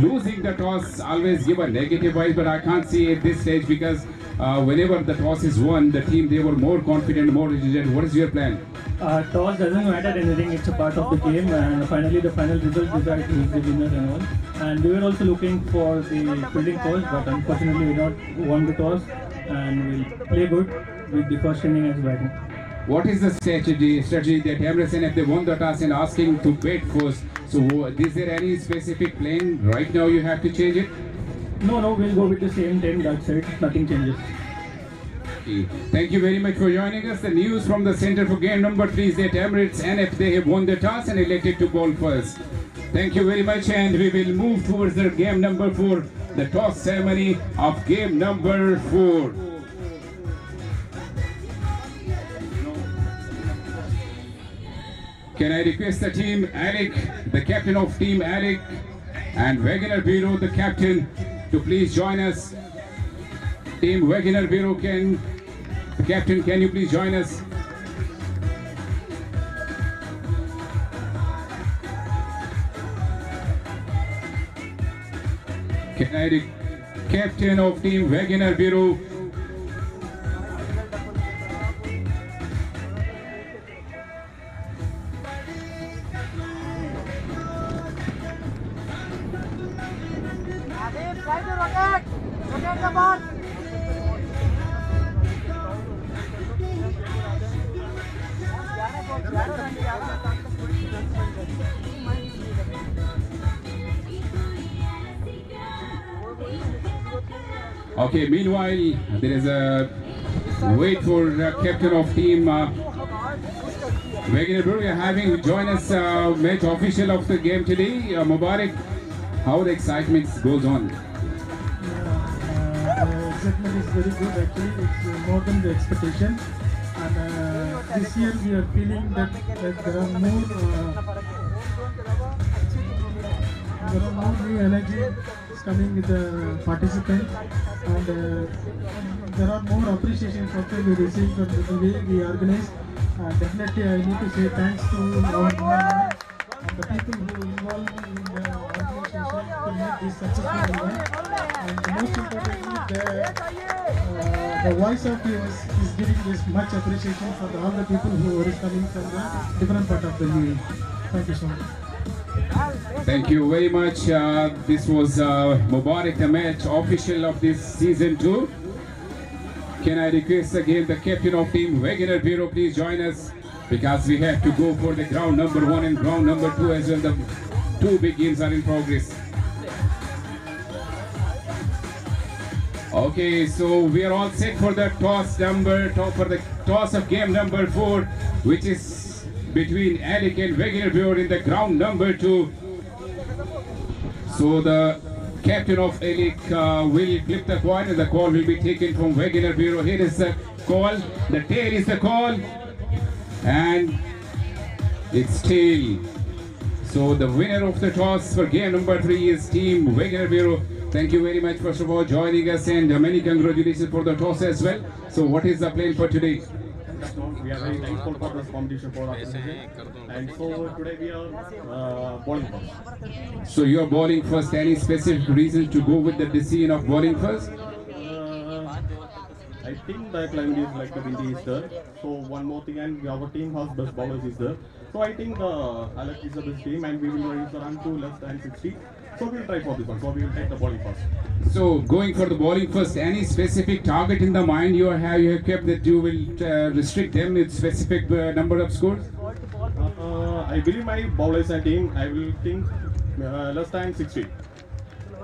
Losing the toss always give a negative vibe, but I can't see at this stage because whenever the toss is won, the team, they were more confident, more diligent. What is your plan? Toss doesn't matter anything, it's a part of the game, and finally the final result decides who is the winner and all. And we were also looking for the fielding first, but unfortunately we not won the toss, and we'll play good with the first inning as batting. What is the strategy that Emirates NF, they won the toss and asking to bat first? So is there any specific plan right now you have to change it? No, we'll go with the same 10, that's it, nothing changes. Okay. Thank you very much for joining us. The news from the center for game number 3 is that Emirates NF, they have won the toss and elected to bowl first. Thank you very much, and we will move towards the game number 4, the toss ceremony of game number 4. Can I request the team Alec, the captain of team Alec, And Wegener Bureau, the captain, to please join us. Team Wegener Bureau, the captain, can you please join us? Can I the captain of Team Wegener Bureau? Okay, meanwhile, there is a wait for captain of team Wegener Bureau. We are having join us match official of the game today, Mubarak. How the excitement goes on? Excitement is very good actually. It's more than the expectation. And this year we are feeling that there are more new energy coming with the participants, and there are more appreciation after we receive from the way we organize. Definitely I need to say thanks to our management and the people who involved in the organization to make this successful event. And the most importantly, the voice of yours is giving this much appreciation for all the people who are coming from the different part of the UAE. Thank you so much. Thank you very much. This was Mubarak, the match official of this season 2. Can I request again the captain of team Wegener Bureau, please join us, because we have to go for the ground number 1 and ground number 2 as well. The 2 big games are in progress. Okay, so we are all set for the toss of game number 4, which is between Alec and Wegener Bureau in the ground number 2. So the captain of Alec will flip the coin and the call will be taken from Wegener Bureau. Here is the call, the tail is the call, and it's tail. So the winner of the toss for game number 3 is team Wegener Bureau. Thank you very much, first of all, joining us, and many congratulations for the toss as well. So what is the plan for today? We are very thankful for this competition for us, and so today we are bowling first. So you are bowling first. Any specific reason to go with the decision of bowling first? I think the climate is like the windy is there. So one more thing, and our team has best bowlers is there. So I think Alec is the best team, and we will raise the run to less than 60. So we will try for this one. So we will take the bowling first. So going for the bowling first, any specific target in the mind you have kept that you will restrict them with specific number of scores? I believe my bowlers and team, I will think less than 60.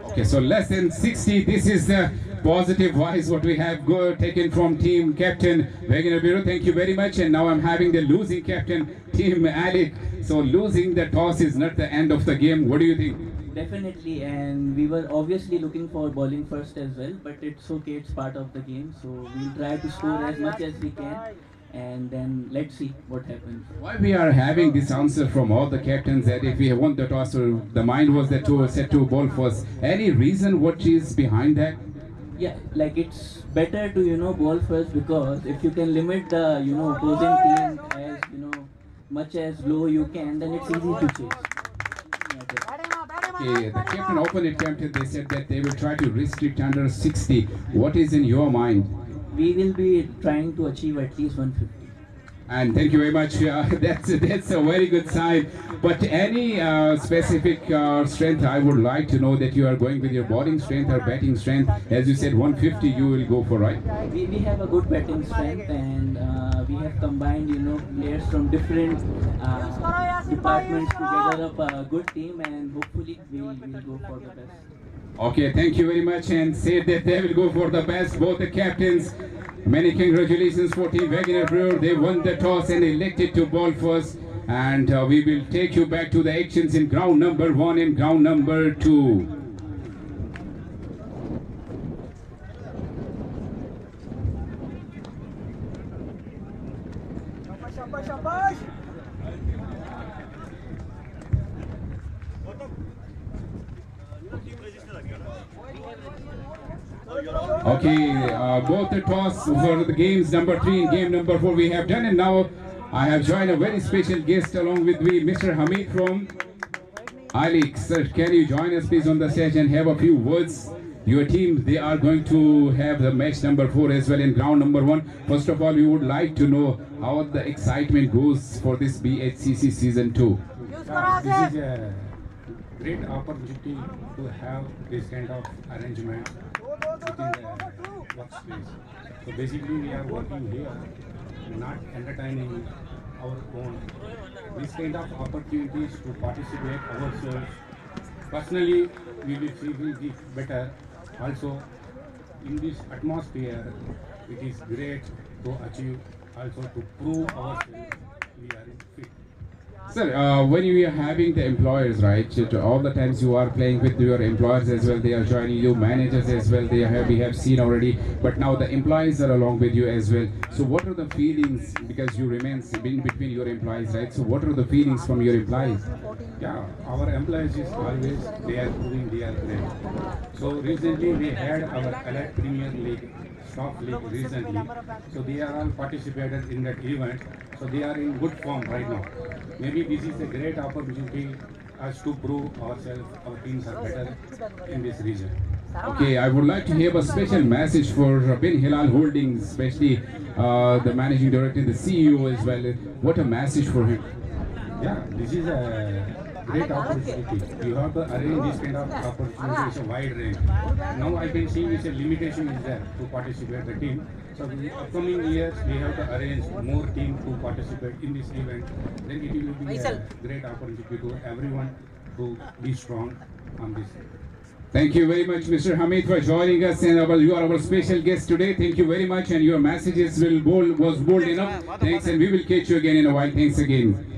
Okay, so less than 60. This is the positive voice what we have taken from team captain Wegener Bureau. Thank you very much. And now I'm having the losing captain, team Alec. So losing the toss is not the end of the game. What do you think? Definitely, and we were obviously looking for bowling first as well, but it's okay, it's part of the game. So we'll try to score as much as we can, and then let's see what happens. Why we are having this answer from all the captains that if we have won the toss, so the mind was that to set to bowl first. Any reason what is behind that? Yeah, like it's better to bowl first, because if you can limit the opposing team as much as low you can, then it's easy to chase. Okay, the captain opponent captain, they said that they will try to restrict under 60. What is in your mind? We will be trying to achieve at least 150. And thank you very much. That's a very good sign. But any specific strength, I would like to know that you are going with your bowling strength or batting strength. As you said, 150 you will go for, right? We have a good batting strength, and we have combined players from different departments to gather up a good team, and hopefully we will go for the best. Okay, thank you very much, and said that they will go for the best, both the captains. Many congratulations for Team Wegener Bureau. They won the toss and elected to bowl first. And we will take you back to the actions in ground number 1 and ground number 2. Okay, both the toss for the games number 3 and game number 4 we have done, and now I have joined a very special guest along with me, Mr. Hamid from iLeague. Sir, can you join us please on the stage and have a few words? Your team, they are going to have the match number 4 as well in ground number 1. First of all, we would like to know how the excitement goes for this BHCC season 2. This is a great opportunity to have this kind of arrangement within the workspace. So basically we are working here, not entertaining our own. This kind of opportunities to participate ourselves. Personally, we will feel it better. Also, in this atmosphere, it is great to achieve, also to prove ourselves we are fit. Sir, when you are having the employers, right, all the times you are playing with your employers as well, they are joining you, managers as well, we have seen already, but now the employees are along with you as well. So what are the feelings, because you remain in between your employees, right? So what are the feelings from your employees? Yeah, our employees is always, they are proving they are great. So recently we had our Elite Premier League, Staff League recently. So they are all participated in that event. So they are in good form right now. Maybe this is a great opportunity us to prove ourselves, our teams are better in this region. Okay, I would like to have a special message for Bin Hilal Holdings, especially the managing director, the CEO as well. What a message for him. Yeah, this is a great opportunity. You have to arrange this kind of opportunity, it's a wide range. Now I can see it's a limitation is there to participate the team. So in the upcoming years, we have to arrange more team to participate in this event. Then it will be a great opportunity to everyone to be strong on this. Thank you very much, Mr. Hamid, for joining us, and you are our special guest today. Thank you very much, and your messages was bold enough. Thanks, and we will catch you again in a while. Thanks again.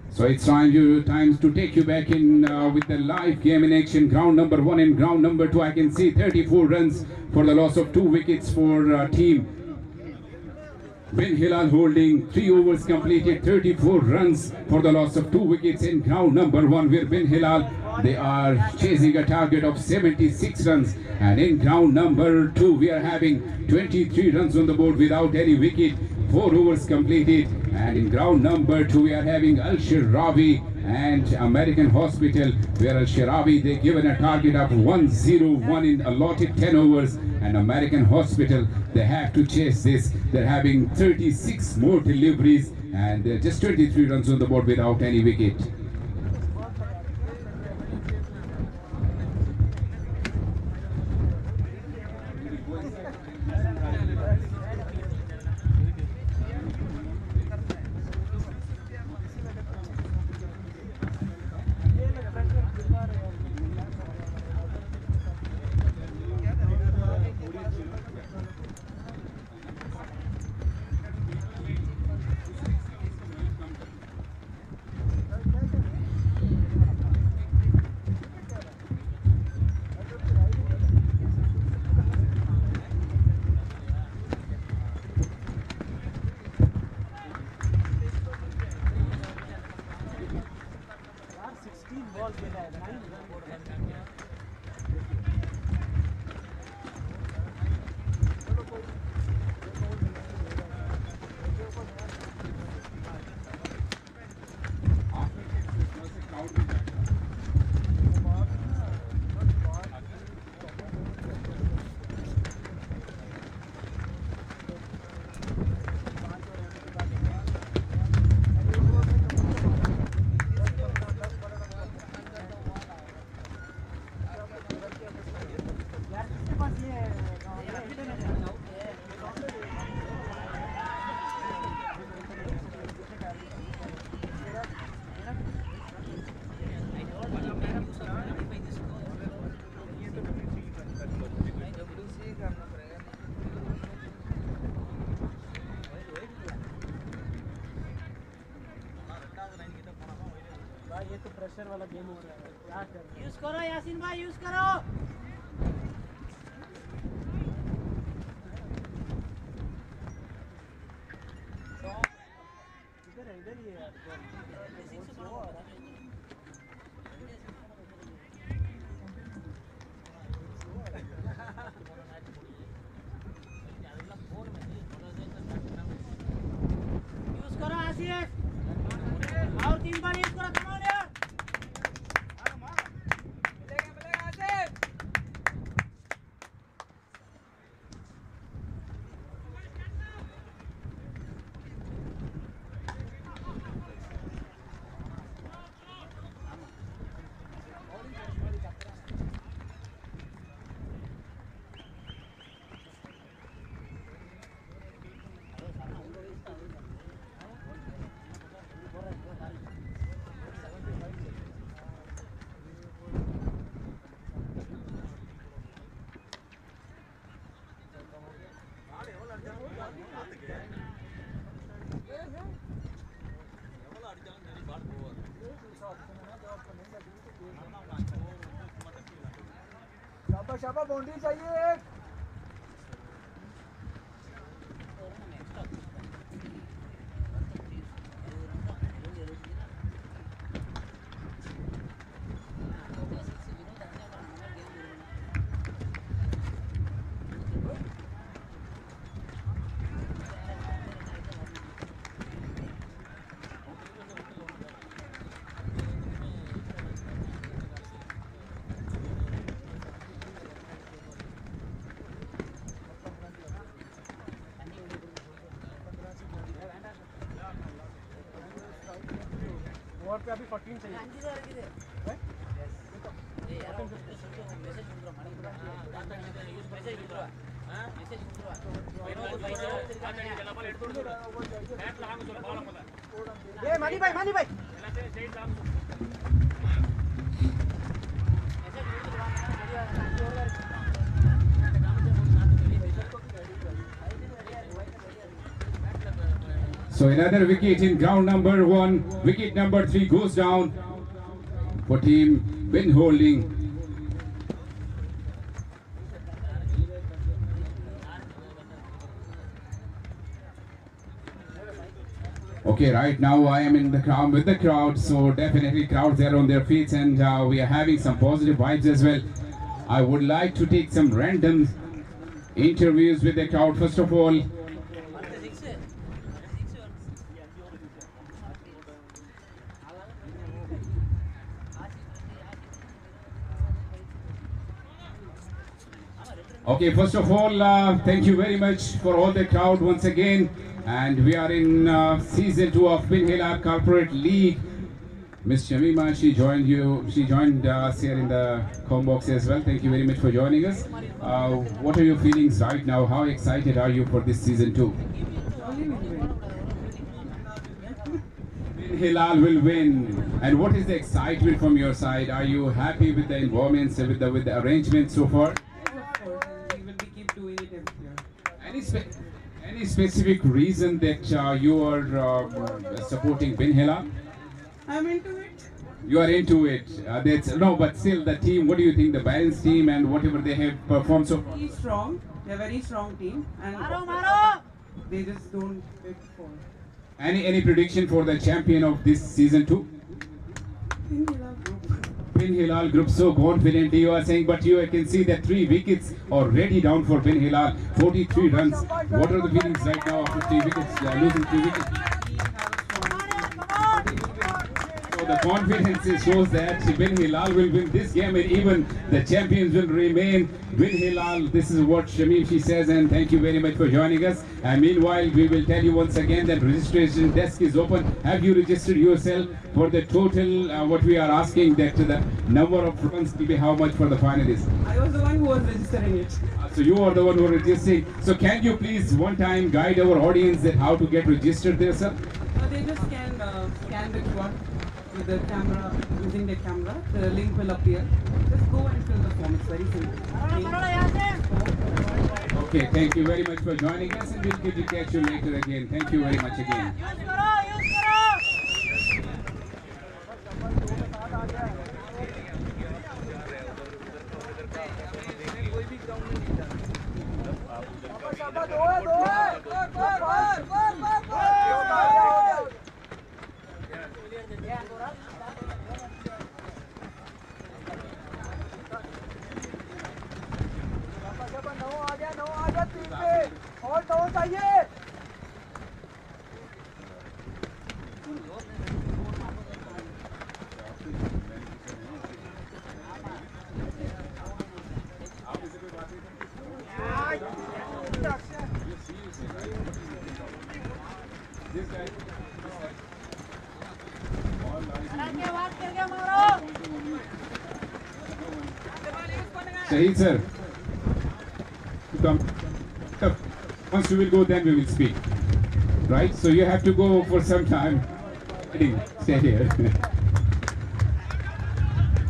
So it's time to take you back in with the live game in action. Ground number 1 and ground number 2. I can see 34 runs for the loss of 2 wickets for team Bin Hilal Holding. 3 overs completed, 34 runs for the loss of 2 wickets in ground number 1, where Bin Hilal, they are chasing a target of 76 runs. And in ground number 2, we are having 23 runs on the board without any wicket. 4 overs completed, and in ground number 2 we are having Al Shirawi and American Hospital, where Al Shirawi, they given a target of 101 in allotted 10 overs, and American Hospital, they have to chase this. They're having 36 more deliveries and just 23 runs on the board without any wicket. Pressure वाला game हो रहा है, क्या करें? Use करो यासीन भाई, use करो। इधर ही है यार। और 3 बार यूज करो कम ऑन यार शाबा बाउंड्री चाहिए एक और पे अभी 14 चाहिए ये मानी भाई So another wicket in ground number 1. Wicket number 3 goes down for team Bin Holding. Okay, right now I am in the crowd with the crowd, so definitely crowds are on their feet, and we are having some positive vibes as well. I would like to take some random interviews with the crowd. First of all, okay, first of all, thank you very much for all the crowd once again. And we are in season 2 of Bin Hilal Corporate League. Miss Shamima, she joined us here in the com box as well. Thank you very much for joining us. What are your feelings right now? How excited are you for this season 2? Bin Hilal will win. And what is the excitement from your side? Are you happy with the environments, with the arrangements so far? Any specific reason that you are supporting Bin Hilal? I'm into it. You are into it. No, but still the team. What do you think? The Barons team and whatever they have performed so far. Very strong. They're a very strong team, and they just don't fit for. Any prediction for the champion of this season 2? Bin Hilal Group, so confidently you are saying, but you can see that 3 wickets already down for Bin Hilal, 43 runs. What are the feelings right now after 3 wickets, losing 3 wickets? So the confidence shows that Bin Hilal will win this game, and even the champions will remain Bin Hilal. This is what Shamim she says, and thank you very much for joining us. And meanwhile, we will tell you once again that registration desk is open. Have you registered yourself for the total? What we are asking, that the number of runs will be how much for the finalists? I was the one who was registering it. So you are the one who are registering. So can you please one time guide our audience that how to get registered there, sir? They just can scan the QR with the camera, using the camera. The link will appear. Just go and fill the form. It's very simple. Okay, thank you very much for joining us, and we'll get to catch you later again. Thank you very much again. Shahid sir, come. Once you will go, then we will speak. Right? So you have to go for some time. Stay here.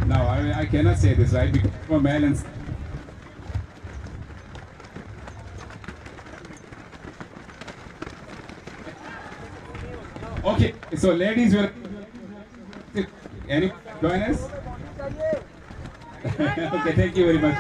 No, I cannot say this, right? Because for male and okay, so ladies will any join us? Okay, thank you very much.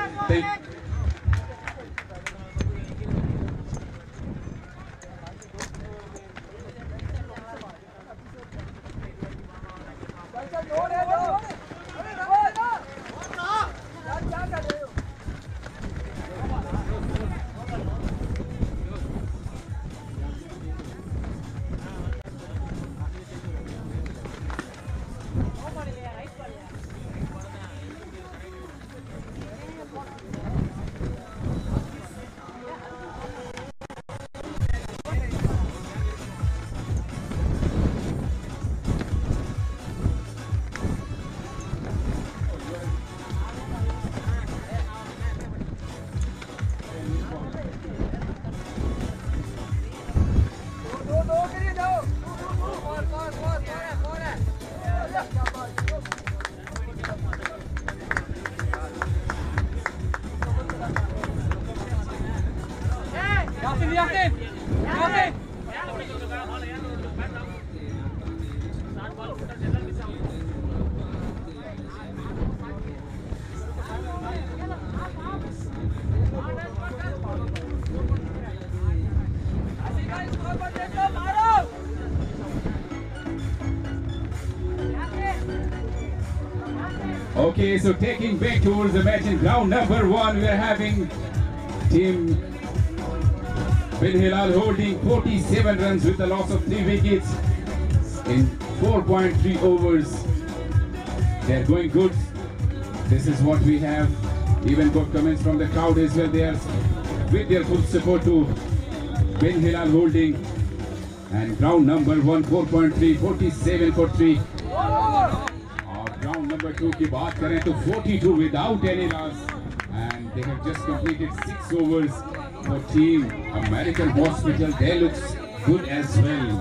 Okay, so taking back towards the match in ground number 1, we are having team Bin Hilal holding 47 runs with a loss of 3 wickets in 4.3 overs. They are going good. This is what we have. Even good comments from the crowd as well. They are with their full support to Bin Hilal holding. And ground number 1, 4.3, 47 for 3. Round number 2 की बात करें तो 42 without any loss, and they have just completed 6 overs for team American Hospital. They looks good as well.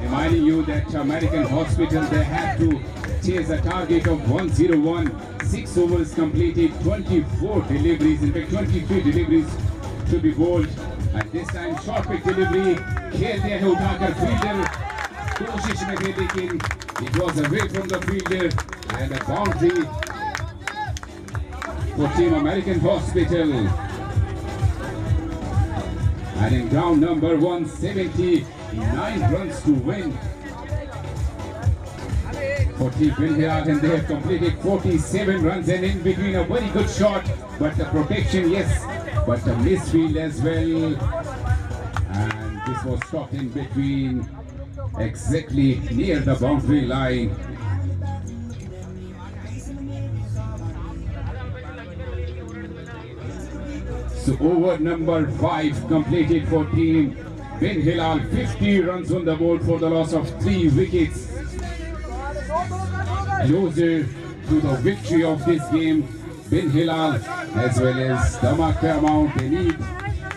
Reminding you that American Hospital, they have to chase a target of 101. 6 overs completed, 24 deliveries, in fact 23 deliveries to be bowled, and this time short pick delivery. खेलते हैं उठाकर fielder कोशिश में थे, लेकिन it was away from the fielder and a boundary for team American Hospital. And in ground number 1, 79 runs to win for team Bin Hilal, and they have completed 47 runs, and in between a very good shot, but the protection, yes, but a misfield as well. And this was stopped in between, exactly near the boundary line. So over number 5 completed for team Bin Hilal. 50 runs on the board for the loss of 3 wickets. Closer to the victory of this game, Bin Hilal, as well as the marker amount. They need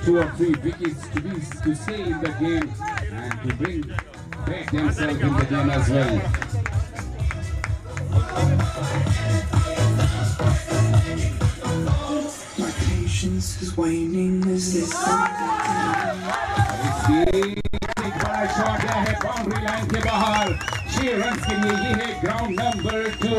2 or 3 wickets to stay in the game and to bring back themselves in the game as well. My patience is waning. Is this एक बड़ा shot है boundary line के बाहर. 6 runs के लिए ये है ground number 2.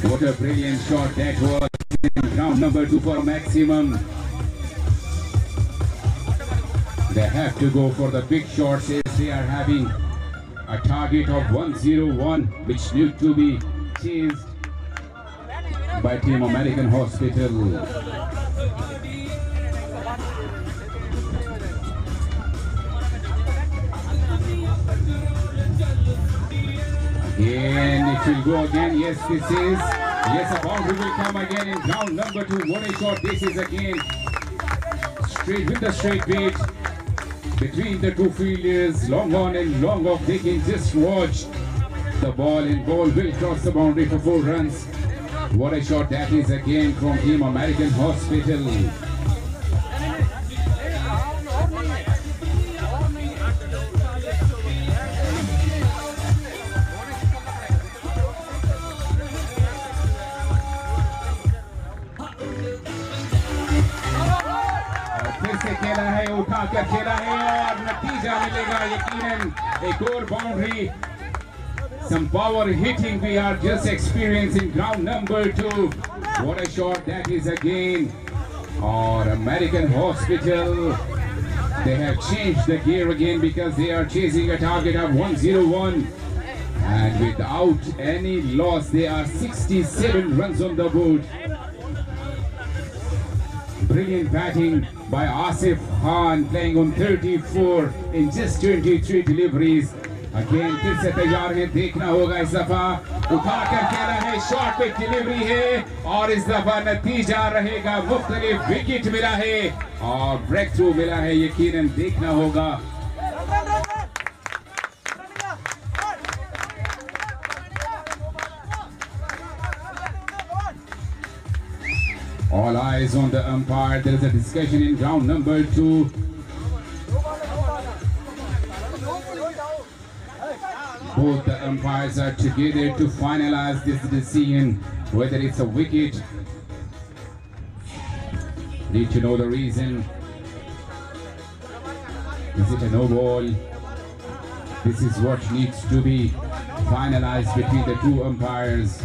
What a brilliant shot that was in ground number 2 for maximum. They have to go for the big shots as they are having a target of 101, which need to be chased by Team American Hospital. Again, it will go again. Yes, this is. Yes, a boundary will come again in round number 2. What a shot. This is again. Straight with the straight beat. Between the two fielders. Long on and long off. They can just watch. The ball and ball will cross the boundary for 4 runs. What a shot that is again from Team American Hospital. खेला है उठाकर खेला है और नतीजा मिलेगा यकीनन एक और boundary. Some power hitting we are just experiencing ground number 2. What a shot that is again. Or American Hospital. They have changed the gear again because they are chasing a target of 101. And without any loss, they are 67 runs on the board. Brilliant batting by Asif Khan, playing on 34 in just 23 deliveries. Again, फिर से तैयार है, देखना होगा इस दफा उठाकर खेला है, शॉर्ट पे डिलीवरी है और इस दफा नतीजा रहेगा मुख्तलिफ. विकेट मिला है और ब्रेक थ्रू मिला है, यकीनन देखना होगा. All eyes on the umpire. There is a discussion in round number 2. Both the umpires are together to finalize this decision, whether it's a wicket. Need to know the reason. Is it a no ball? This is what needs to be finalized between the two umpires.